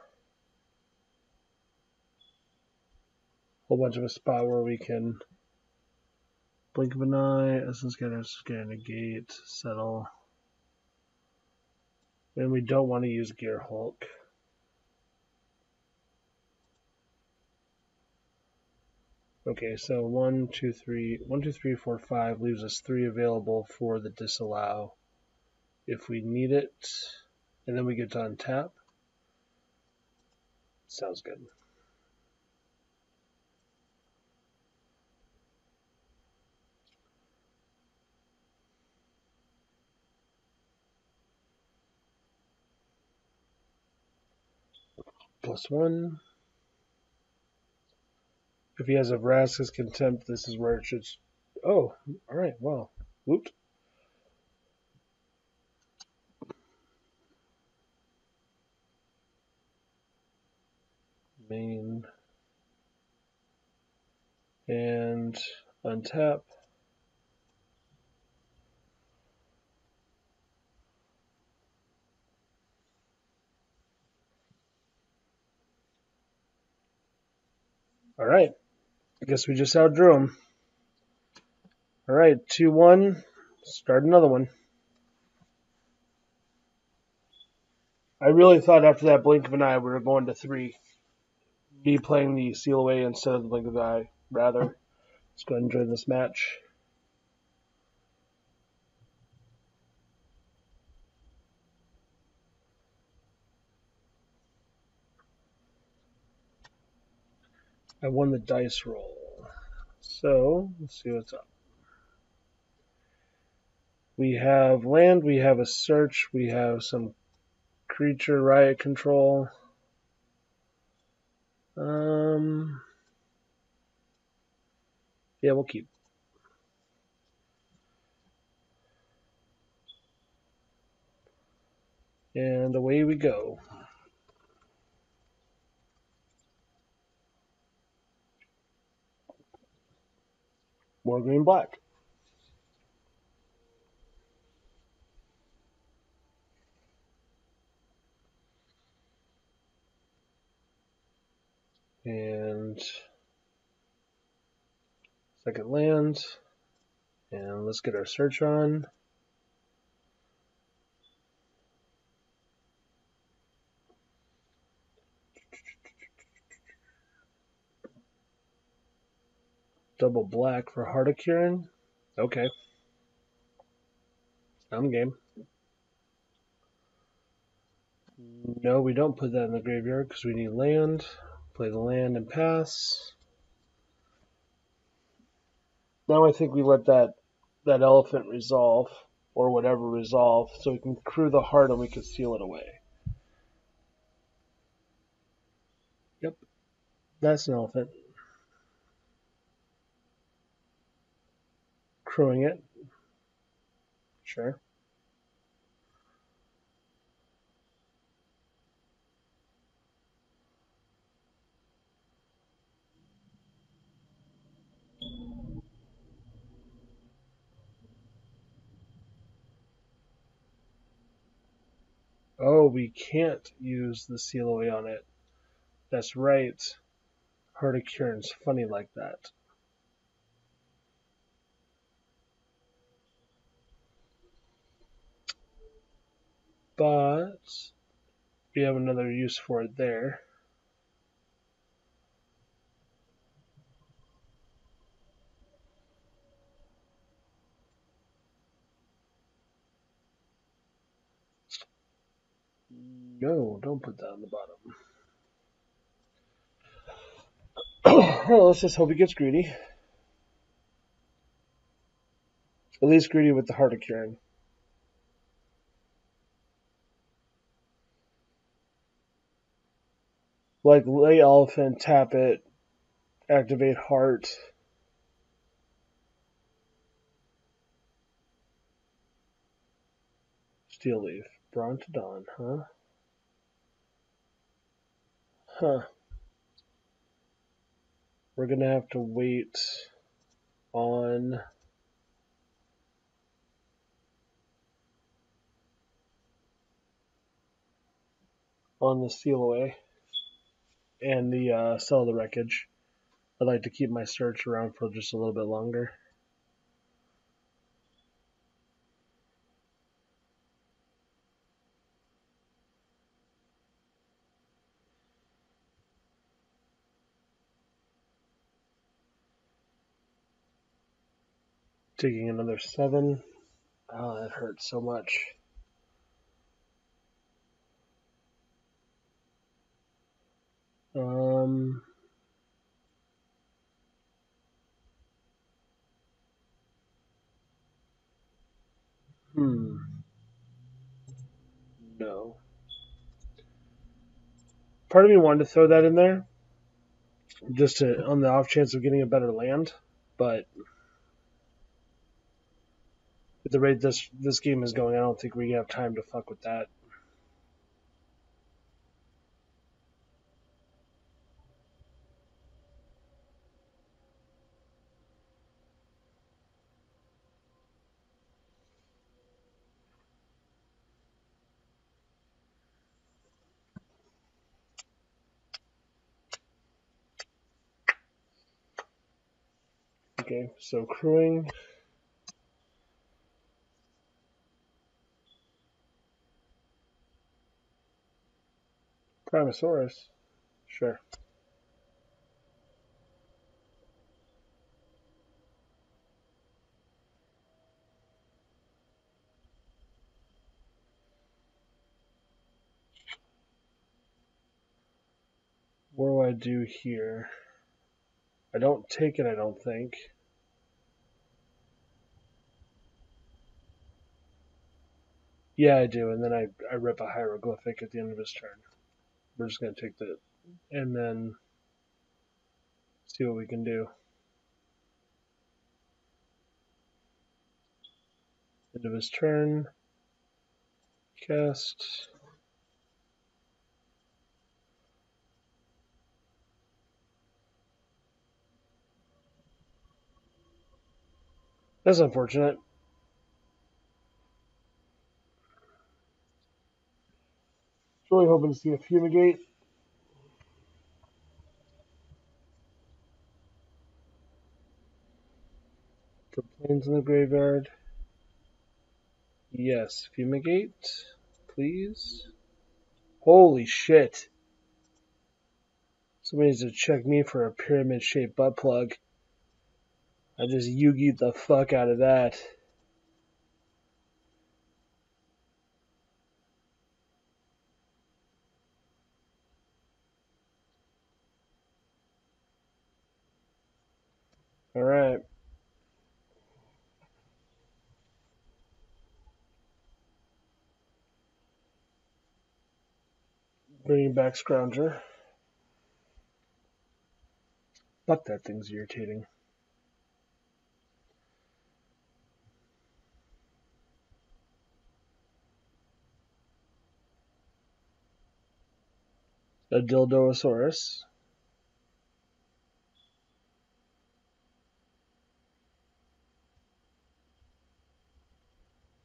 spot where we can blink of an eye, Essence Scatter, negate, settle. And we don't want to use Gear Hulk. Okay, so 1, 2, 3, 4, 5 leaves us 3 available for the Disallow if we need it. And then we get to untap. Sounds good. +1. If he has a Vraska's Contempt, this is where it should. Oh, alright, well. Whoops. Main. And untap. Alright. I guess we just outdrew him. Alright, 2-1. Start another one. I really thought after that blink of an eye we were going to 3. Be playing the Seal Away instead of the blink of the eye. Rather, let's go ahead and join this match. I won the dice roll. So, let's see what's up. We have land, we have a search, we have some creature riot control. Yeah, we'll keep. And away we go. More green black. And second land. And let's get our search on. Double black for Heart of Kiran. Okay. I'm game. No, we don't put that in the graveyard because we need land. Play the land and pass. Now I think we let that elephant resolve, or whatever resolve, so we can crew the heart and we can seal it away. Yep, that's an elephant. Crewing it. Sure. Oh, we can't use the seal away on it. That's right. Heart of Kiran's funny like that. But we have another use for it there. No, don't put that on the bottom. Well, let's just hope he gets greedy. At least greedy with the Heart of Kiran. Like lay elephant, tap it, activate heart. Steel leaf. Brontodon, huh? Huh. We're gonna have to wait on the seal away and the sell the wreckage. I'd like to keep my search around for just a little bit longer. Taking another 7. Oh, that hurts so much. Um, no. Part of me wanted to throw that in there, just to on the off chance of getting a better land, but at the rate this game is going, I don't think we have time to fuck with that. Okay, so crewing. Primosaurus. Sure. What do I do here? I don't take it, I don't think. Yeah, I do, and then I rip a hieroglyphic at the end of his turn. We're just going to take the... and then see what we can do. End of his turn. Cast. That's unfortunate. Really hoping to see a Fumigate. The planes in the graveyard. Yes, Fumigate, please. Holy shit. Somebody needs to check me for a pyramid-shaped butt plug. I just Yugi'd the fuck out of that. Alright. Bringing back Scrounger. Fuck, that thing's irritating. A Dildosaurus.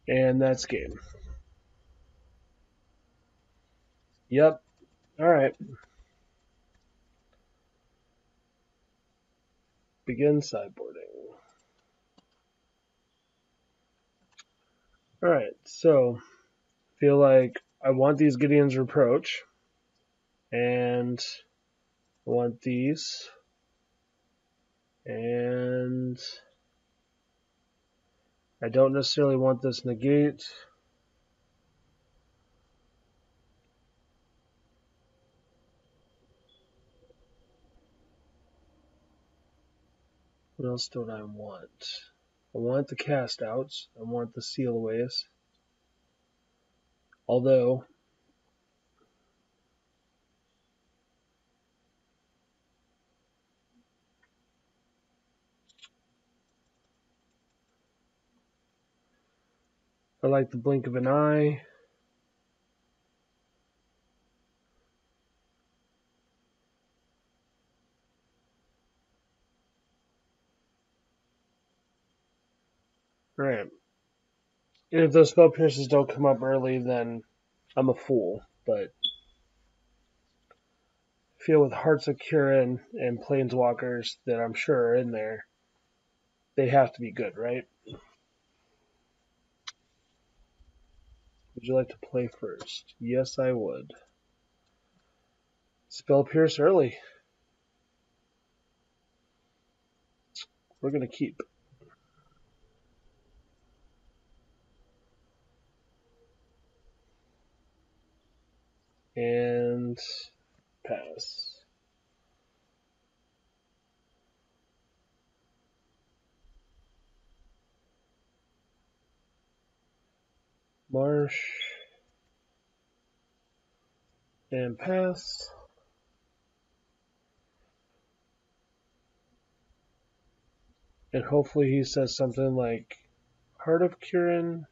And that's game. Yep. Alright. Begin sideboarding. Alright, so feel like I want these Gideon's Reproach. And I want these. And I don't necessarily want this negate. What else don't I want? I want the cast outs. I want the seal aways. Although I like the blink of an eye. Right. And if those spell pierces don't come up early, then I'm a fool. But I feel with Hearts of Kirin and Planeswalkers that I'm sure are in there, they have to be good, right? Would you like to play first? Yes, I would. Spell pierce early. We're going to keep. And pass. Marsh. And pass. And hopefully he says something like Heart of Kirin.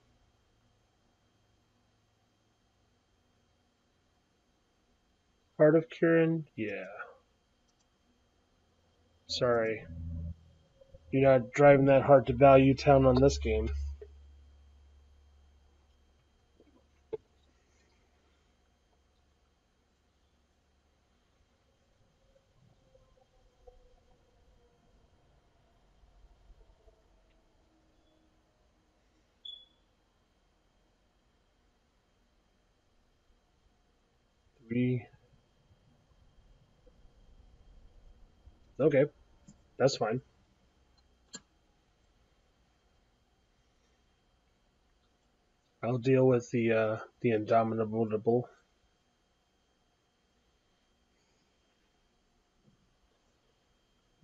Heart of Kirin? Yeah. Sorry. You're not driving that hard to Value Town on this game. Three. Okay, that's fine. I'll deal with the Indomitable.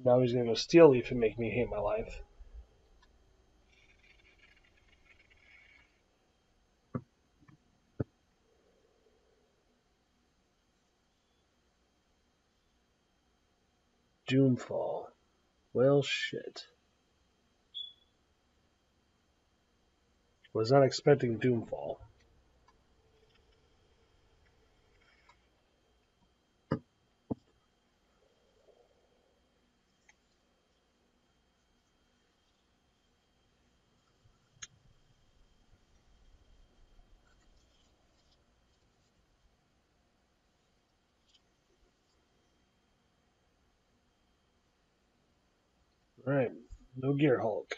Now he's gonna go Steel Leaf and make me hate my life. Doomfall. Well, shit. Was not expecting Doomfall. Alright, no Gear Hulk.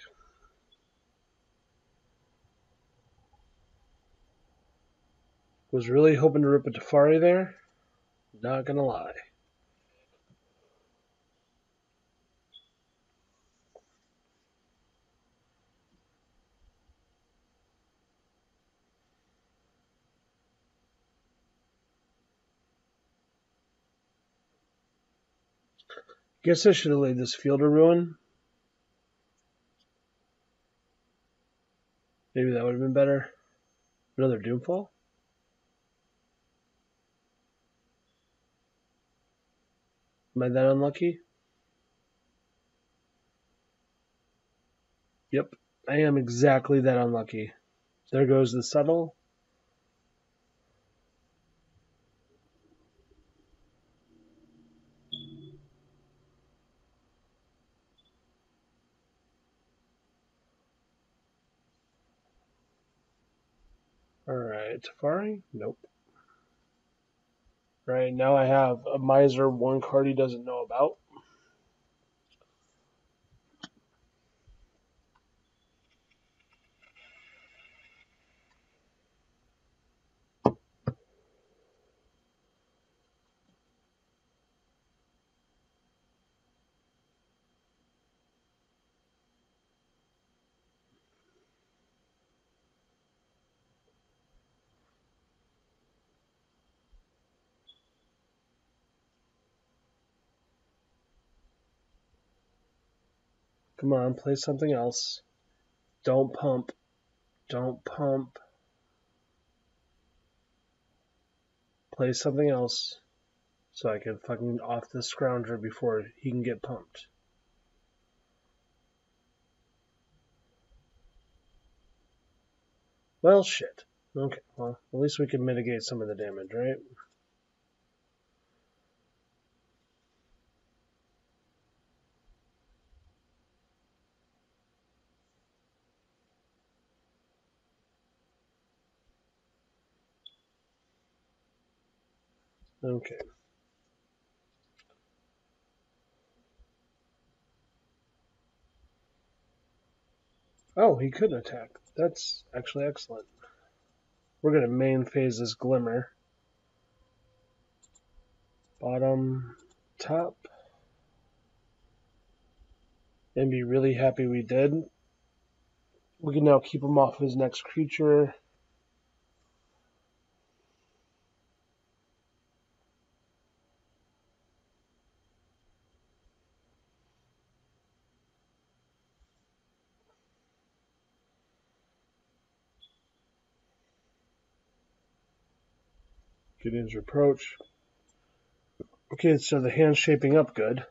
Was really hoping to rip a Teferi there. Not gonna lie. Guess I should have laid this Fielder Ruin. Maybe that would have been better. Another Doomfall? Am I that unlucky? Yep, I am exactly that unlucky. There goes the Subtle. Alright, Teferi? Nope. Alright, now I have a Miser, one card he doesn't know about. Come on, play something else. Don't pump. Don't pump. Play something else so I can fucking off this Scrounger before he can get pumped. Well, shit. Okay, well, at least we can mitigate some of the damage, right? Okay. Oh, he couldn't attack. That's actually excellent. We're going to main phase this Glimmer. Bottom, top. And be really happy we did. We can now keep him off his next creature. Gideon's Reproach. Okay, so the hand's shaping up good.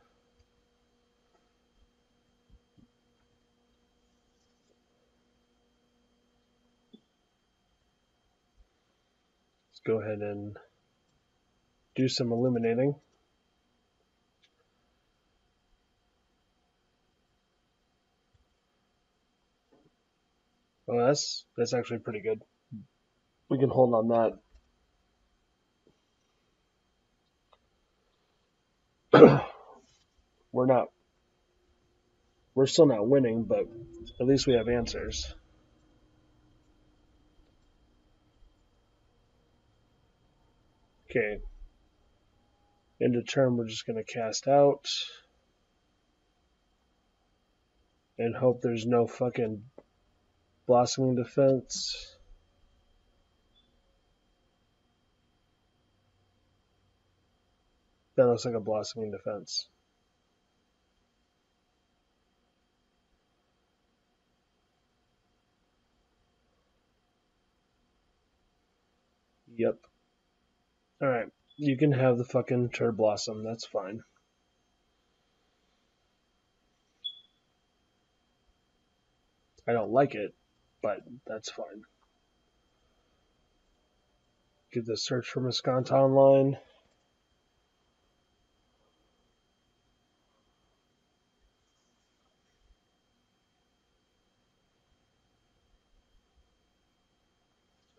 Let's go ahead and do some eliminating. Oh, that's actually pretty good. We can hold on that. We're still not winning, but at least we have answers. Okay. End of turn, we're just going to cast out and hope there's no fucking Blossoming Defense. That looks like a Blossoming Defense. Yep. Alright. You can have the fucking Turd Blossom. That's fine. I don't like it, but that's fine. Get the search for Muscanta online.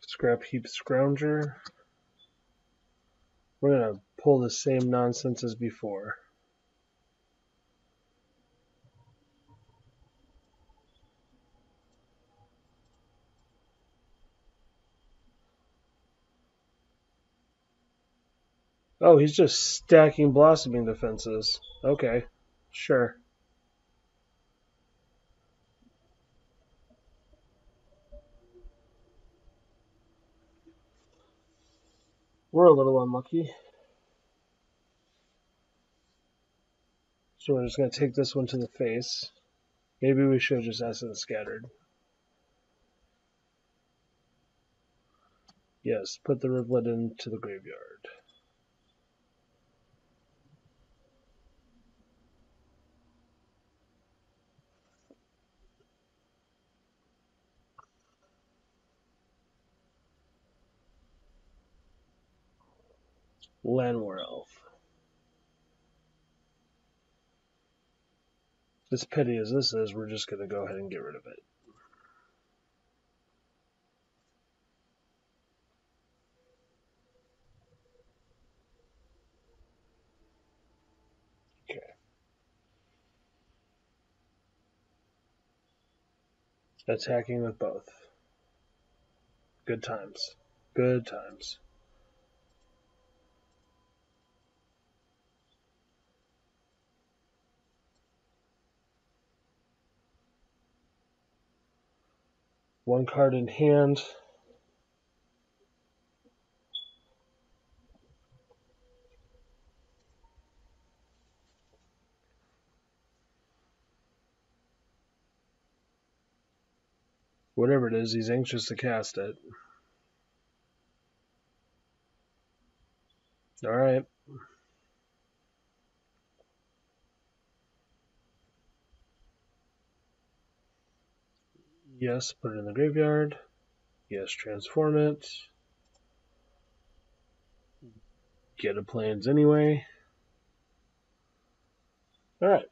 Scrap Heap Scrounger. We're going to pull the same nonsense as before. Oh, he's just stacking Blossoming defenses. Okay, sure. We're a little unlucky. So we're just going to take this one to the face. Maybe we should have just Essence Scattered. Yes, put the Rivulet into the graveyard. Llanowar Elf. As petty as this is, we're just going to go ahead and get rid of it. Okay. Attacking with both. Good times. Good times. One card in hand. Whatever it is, he's anxious to cast it. Alright. Yes, put it in the graveyard. Yes, transform it. Get a Plains anyway. Alright.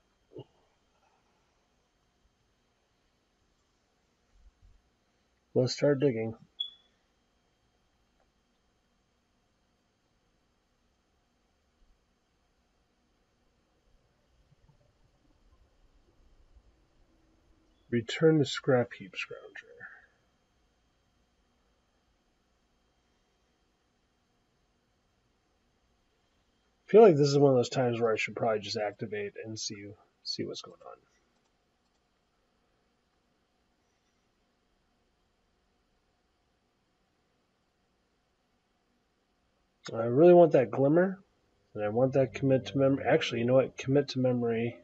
Let's start digging. Return to Scrap Heap Scrounger. I feel like this is one of those times where I should probably just activate and see what's going on. I really want that Glimmer, and I want that Commit to Memory. Actually, you know what? Commit to Memory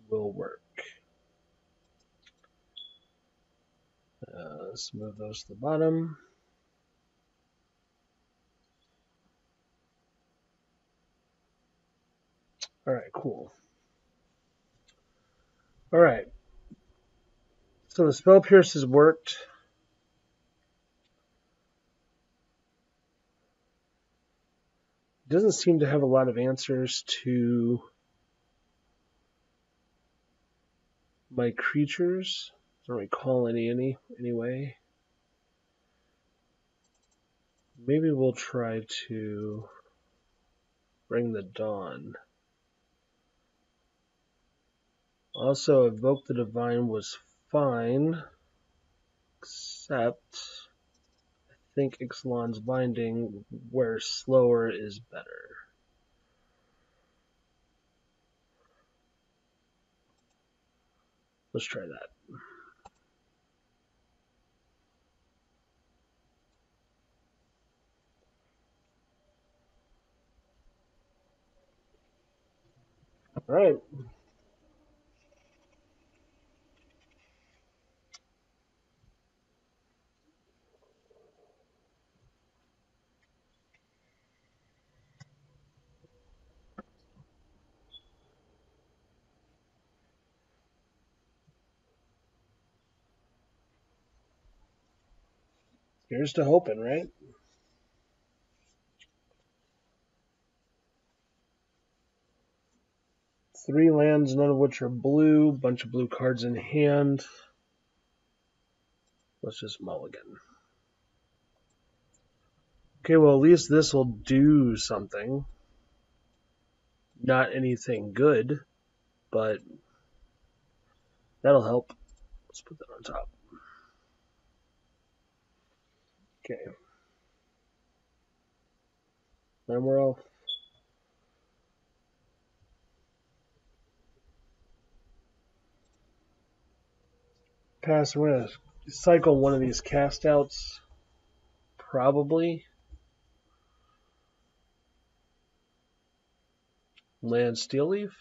will work. Let's move those to the bottom. Alright, cool. Alright. So the Spell Pierce has worked. Doesn't seem to have a lot of answers to my creatures. I don't recall any anyway. Maybe we'll try to Bring the Dawn. Also, Evoke the Divine was fine, except I think Ixalan's Binding, where slower is better. Let's try that. All right. Here's to hoping, right? Three lands, none of which are blue. Bunch of blue cards in hand. Let's just mulligan. Okay, well, at least this will do something. Not anything good, but that'll help. Let's put that on top. Okay. Then we're off. Pass. We're going to cycle one of these cast outs. Probably. Land Steel Leaf.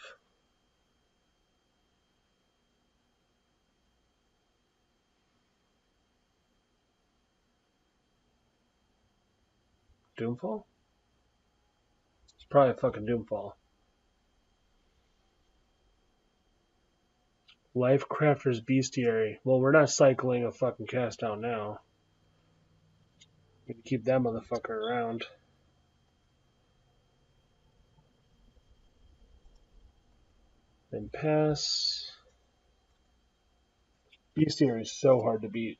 Doomfall? It's probably a fucking Doomfall. Lifecrafter's Bestiary. Well, we're not cycling a fucking cast out now. We can keep that motherfucker around. Then pass. Bestiary is so hard to beat.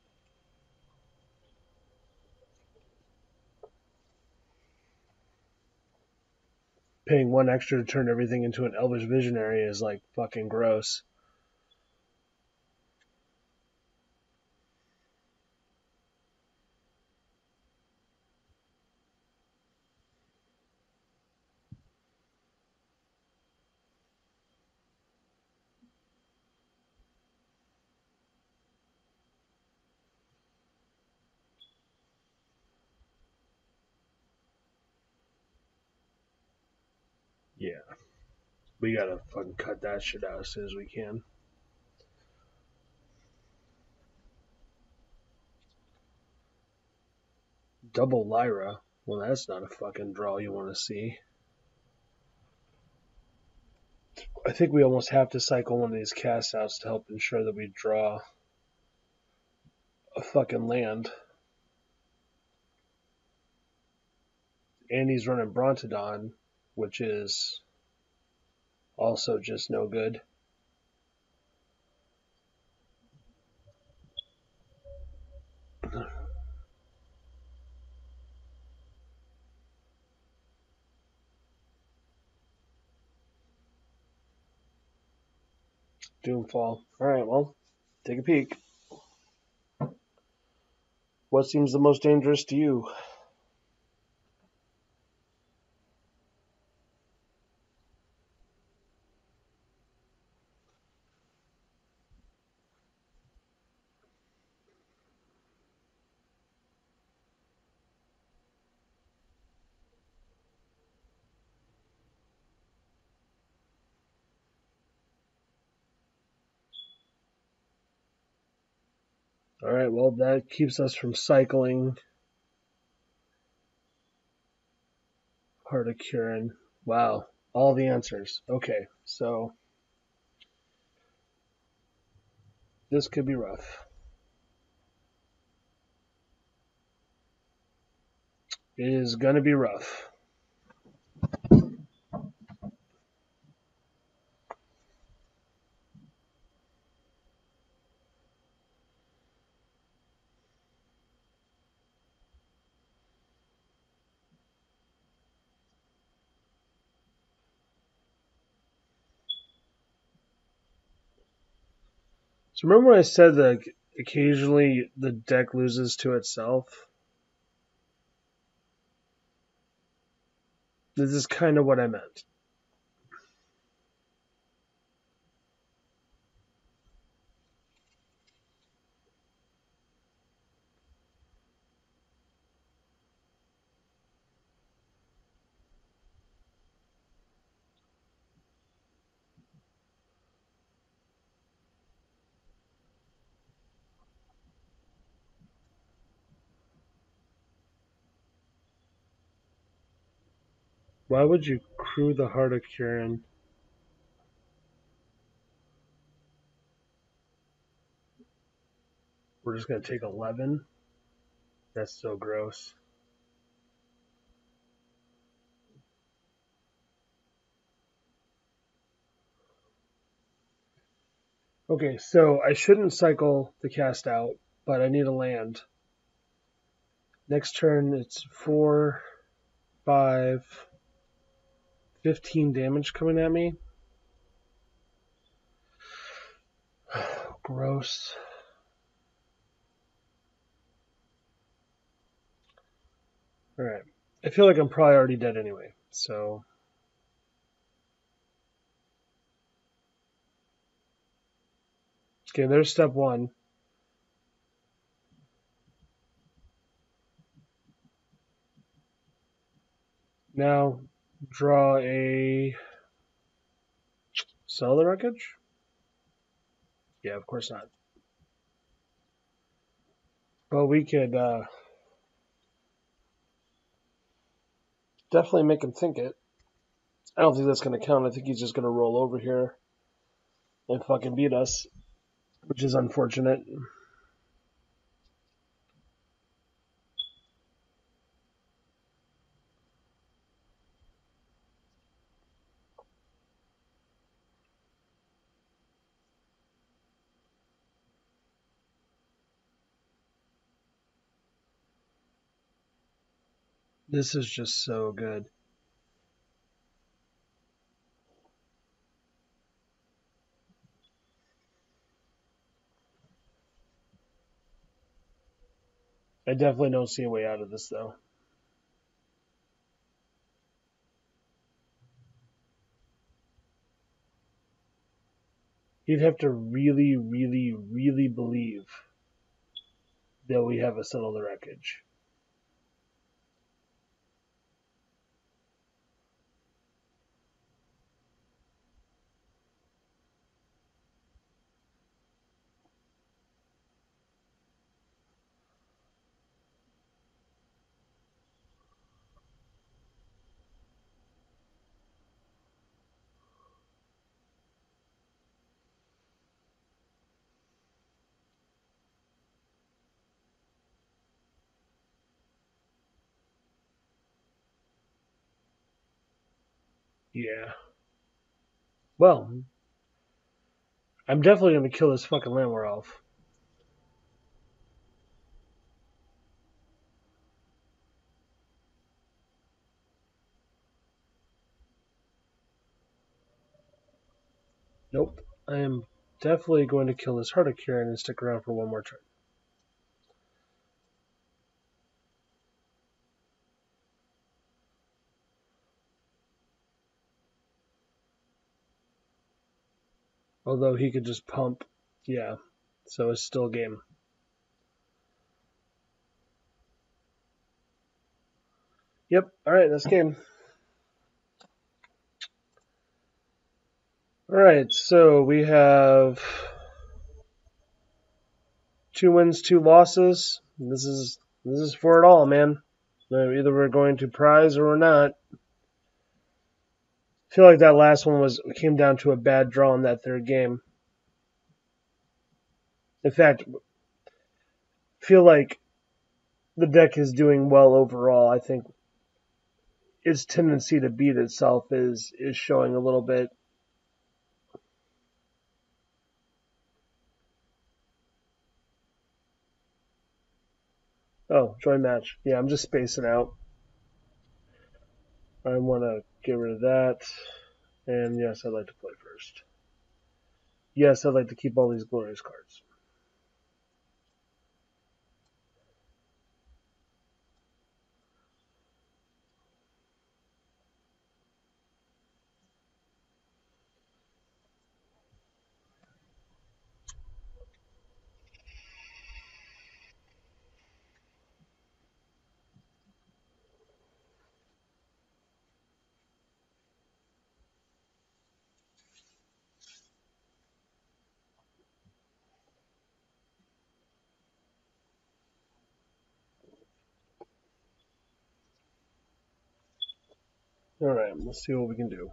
Paying one extra to turn everything into an Elvish Visionary is like fucking gross. Yeah. We gotta fucking cut that shit out as soon as we can. Double Lyra. Well, that's not a fucking draw you want to see. I think we almost have to cycle one of these cast outs to help ensure that we draw a fucking land. And he's running Brontodon, which is also just no good. Doomfall. Alright, well, take a peek. What seems the most dangerous to you? Alright, well, that keeps us from cycling Heart of Kirin. Wow, all the answers. Okay, so this could be rough. It is going to be rough. So remember when I said that occasionally the deck loses to itself? This is kind of what I meant. Why would you crew the Heart of Kirin? We're just going to take 11. That's so gross. Okay, so I shouldn't cycle the cast out, but I need a land. Next turn, it's 4, 5, 15 damage coming at me. Gross. Alright. I feel like I'm probably already dead anyway, so. Okay, there's step 1. Now, draw a. Sell the wreckage? Yeah, of course not. But we could definitely make him think it. I don't think that's going to count. I think he's just going to roll over here and fucking beat us, which is unfortunate. This is just so good. I definitely don't see a way out of this, though. You'd have to really, really, really believe that we have a settle the wreckage. Yeah. Well, I'm definitely going to kill this fucking Landwehr elf. Nope. I am definitely going to kill this Hardicuran and stick around for one more turn. Although he could just pump. Yeah. So it's still a game. Yep. Alright, that's game. Alright, so we have 2 wins, 2 losses. This is for it all, man. Either we're going to prize or we're not. I feel like that last one came down to a bad draw in that third game. In fact, I feel like the deck is doing well overall. I think its tendency to beat itself is showing a little bit. Oh, join match. Yeah, I'm just spacing out. I want to get rid of that. And yes, I'd like to play first. Yes, I'd like to keep all these glorious cards. Alright, let's see what we can do.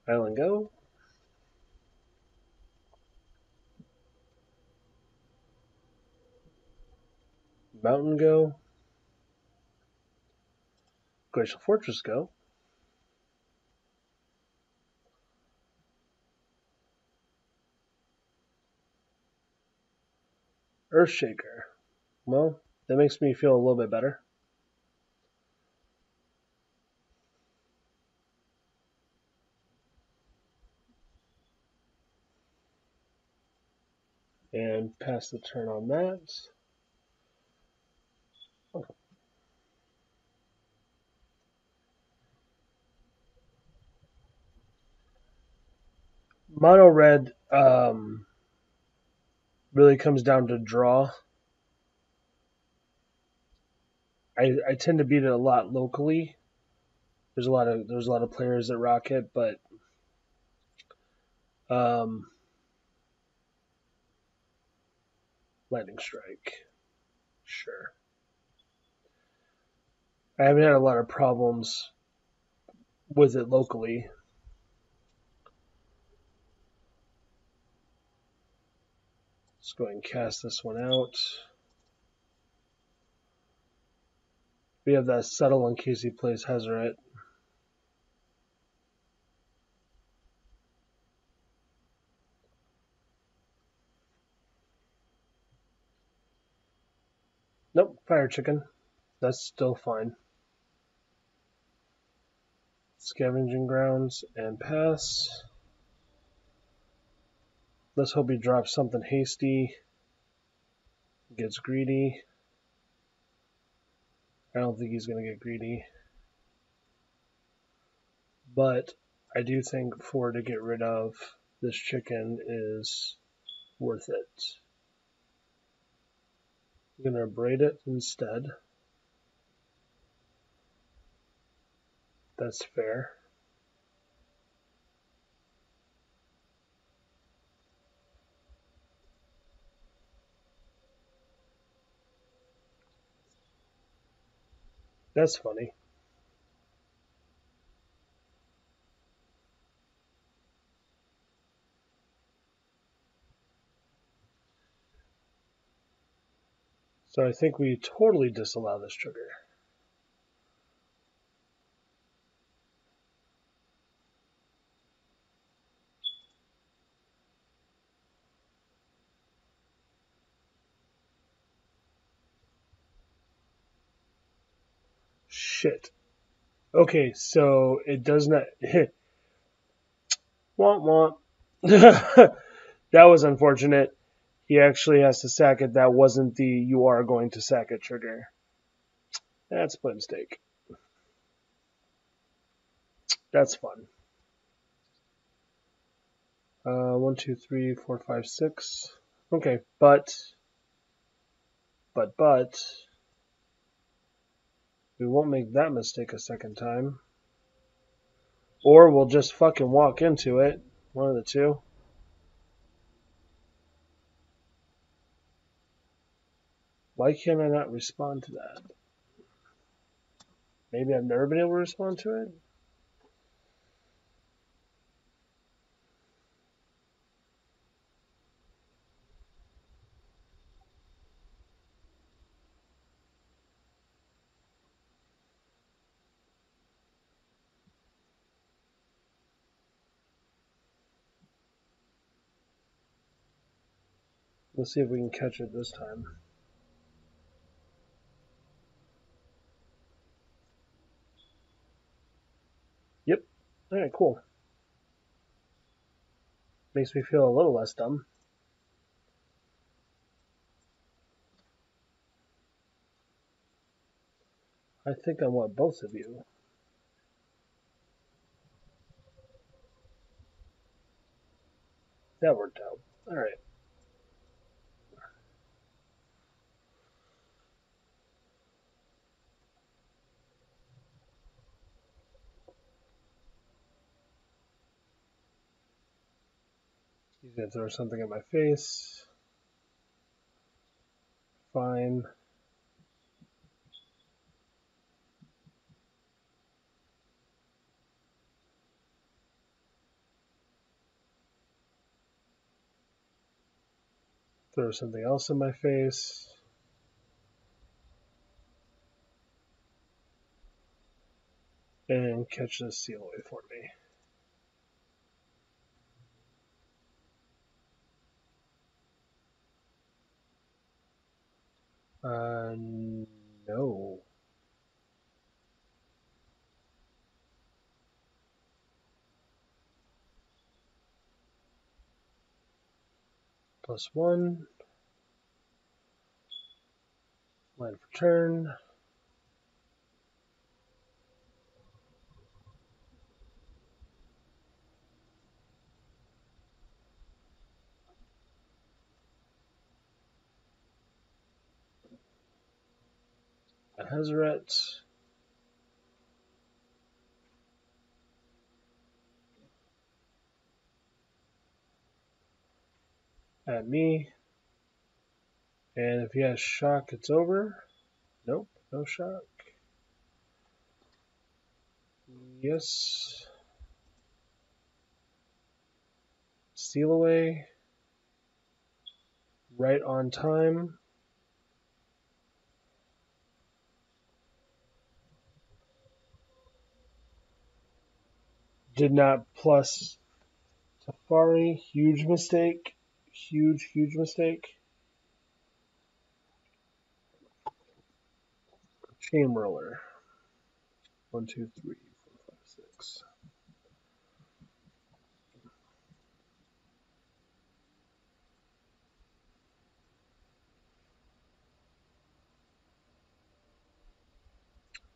Island go. Mountain go. Glacial Fortress go. Earthshaker. Well, that makes me feel a little bit better. And pass the turn on that. Okay. Mono red really comes down to draw. I tend to beat it a lot locally. There's a lot of players that rock it, but Lightning Strike, sure. I haven't had a lot of problems with it locally. Let's go ahead and cast this one out. We have that Settle in case he plays Hazoret. Nope, Fire Chicken. That's still fine. Scavenging Grounds and pass. Let's hope he drops something hasty. Gets greedy. I don't think he's going to get greedy. But I do think to get rid of this chicken is worth it. I'm going to braid it instead. That's fair. That's funny. So I think we totally disallow this trigger. Shit. Okay, so it does not... Womp womp. That was unfortunate. He actually has to sack it. That wasn't the you are going to sack it trigger. That's a mistake. That's fun. 1, 2, 3, 4, 5, 6. Okay, but we won't make that mistake a second time. Or we'll just fucking walk into it. One of the two. Why can't I not respond to that? Maybe I've never been able to respond to it? Let's see if we can catch it this time. Yep. Alright, cool. Makes me feel a little less dumb. I think I want both of you. That worked out. Alright. He's gonna throw something at my face. Fine. Throw something else in my face. and catch this seal away for me. No. +1. Land for turn. A Hazoret. At me. And if he has shock, it's over. Nope, no shock. Yes. Steal away. Right on time. Did not plus Teferi. Huge mistake. Huge mistake. Chain Roller. 1, 2, 3, 4, 5, 6.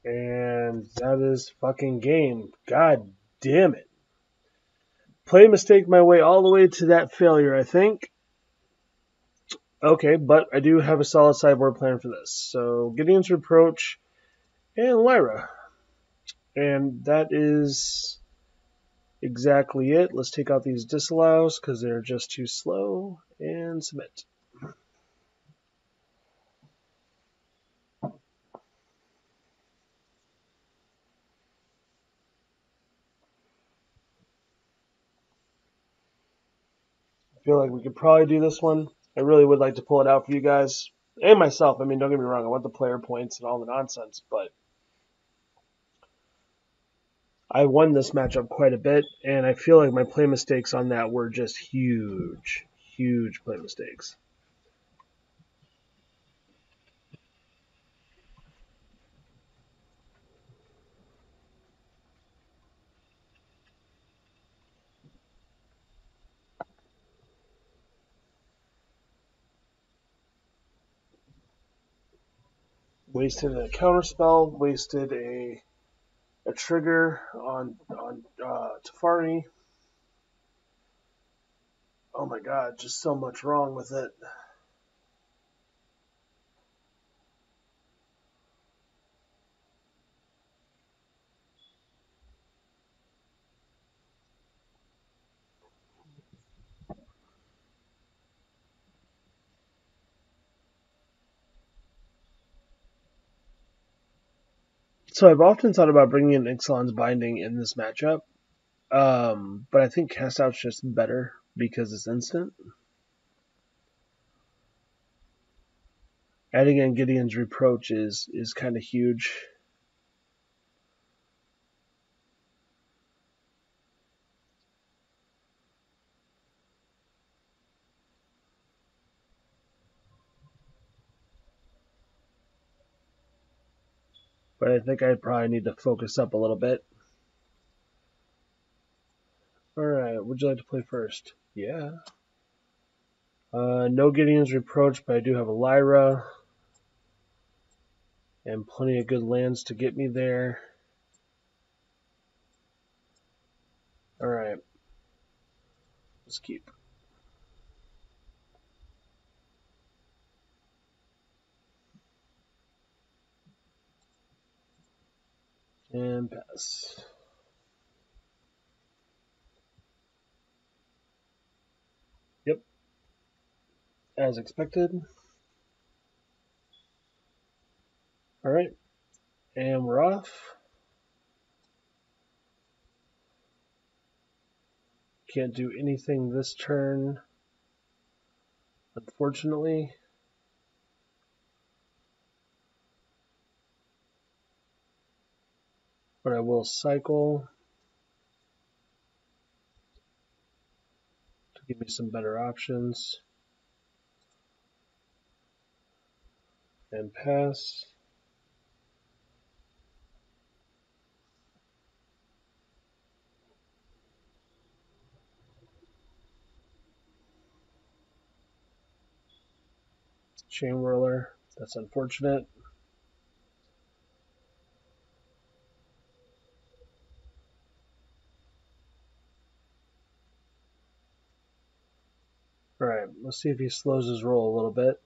And that is fucking game. God damn it. Play mistake my way all the way to that failure, I think. Okay, but I do have a solid sideboard plan for this. So Gideon's Reproach and Lyra. And that is exactly it. Let's take out these disallows because they're just too slow and submit. I feel like we could probably do this one. I really would like to pull it out for you guys and myself. I mean, don't get me wrong, I want the player points and all the nonsense, but I won this matchup quite a bit, and I feel like my play mistakes on that were just huge play mistakes. Wasted a counterspell, wasted a trigger on Teferi. Oh my god, just so much wrong with it. So I've often thought about bringing in Ixalan's Binding in this matchup, but I think Cast Out's just better because it's instant. Adding in Gideon's Reproach is kind of huge. But I think I probably need to focus up a little bit. Alright, would you like to play first? Yeah. No Gideon's Reproach, but I do have a Lyra. And plenty of good lands to get me there. Alright. Let's keep. And pass. Yep. As expected. Alright. And we're off. Can't do anything this turn, unfortunately. but I will cycle to give me some better options. And pass. Chain whirler. That's unfortunate. Alright, let's see if he slows his roll a little bit.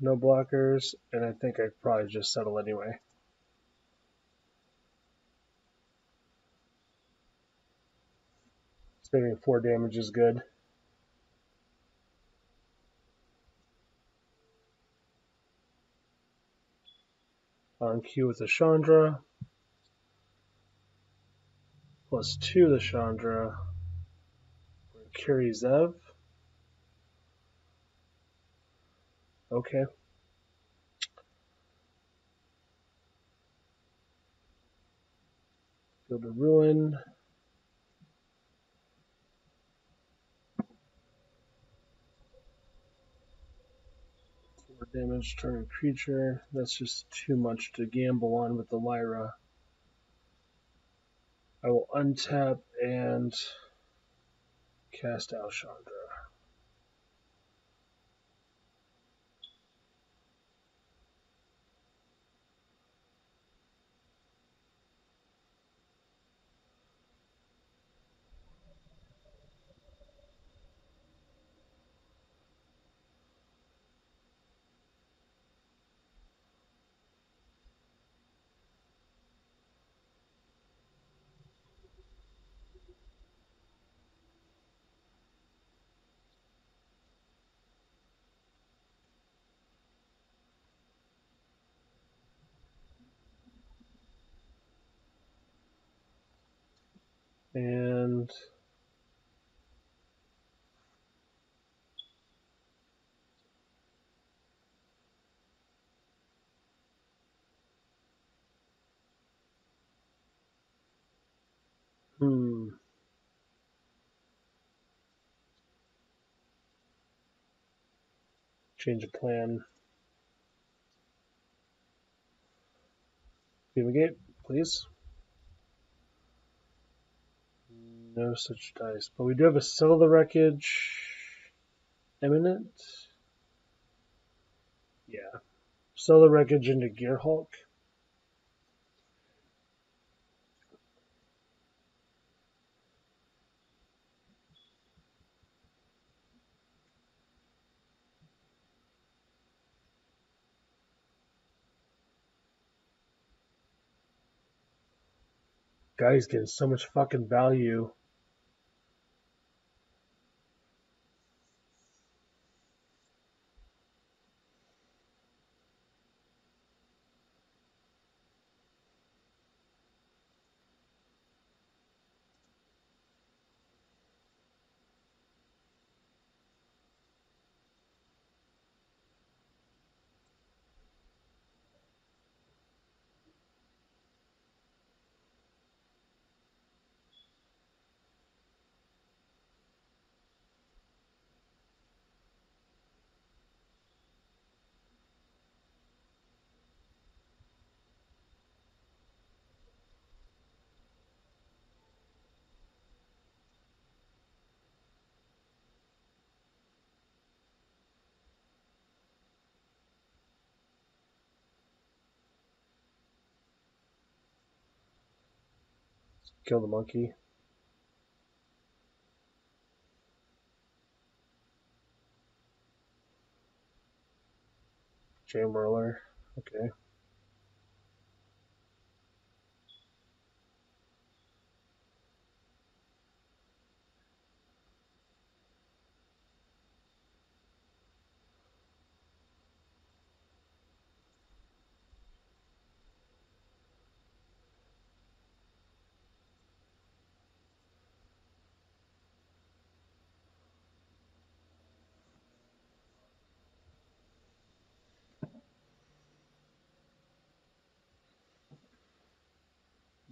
No blockers, and I think I'd probably just settle anyway. Spending 4 damage is good. On cue with the Chandra. +2 the Chandra. Carry Zev. Okay. Go to Ruin. 4 damage, turn creature. That's just too much to gamble on with the Lyra. I will untap and cast out Chandra. And change of plan. Fumigate, please. No such dice. But we do have a Settle the Wreckage imminent. Yeah. Settle the Wreckage into Gearhulk. Guy's getting so much fucking value. Kill the monkey. Chain Whirler. Okay.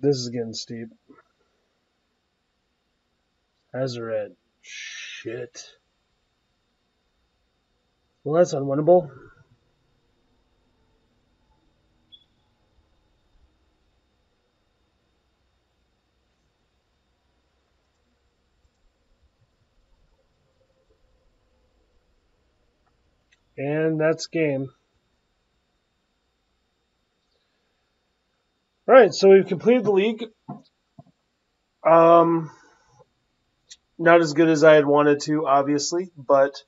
This is getting steep. Hazoret. Shit. Well, that's unwinnable. And that's game. Alright, so we've completed the league. Not as good as I had wanted to, obviously, but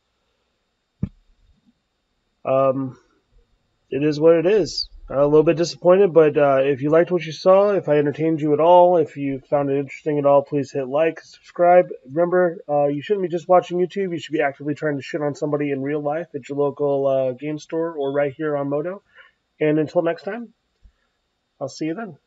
it is what it is. A little bit disappointed, but if you liked what you saw, if I entertained you at all, if you found it interesting at all, please hit like, subscribe. Remember, you shouldn't be just watching YouTube. You should be actively trying to shit on somebody in real life at your local game store or right here on Moto. And until next time, I'll see you then.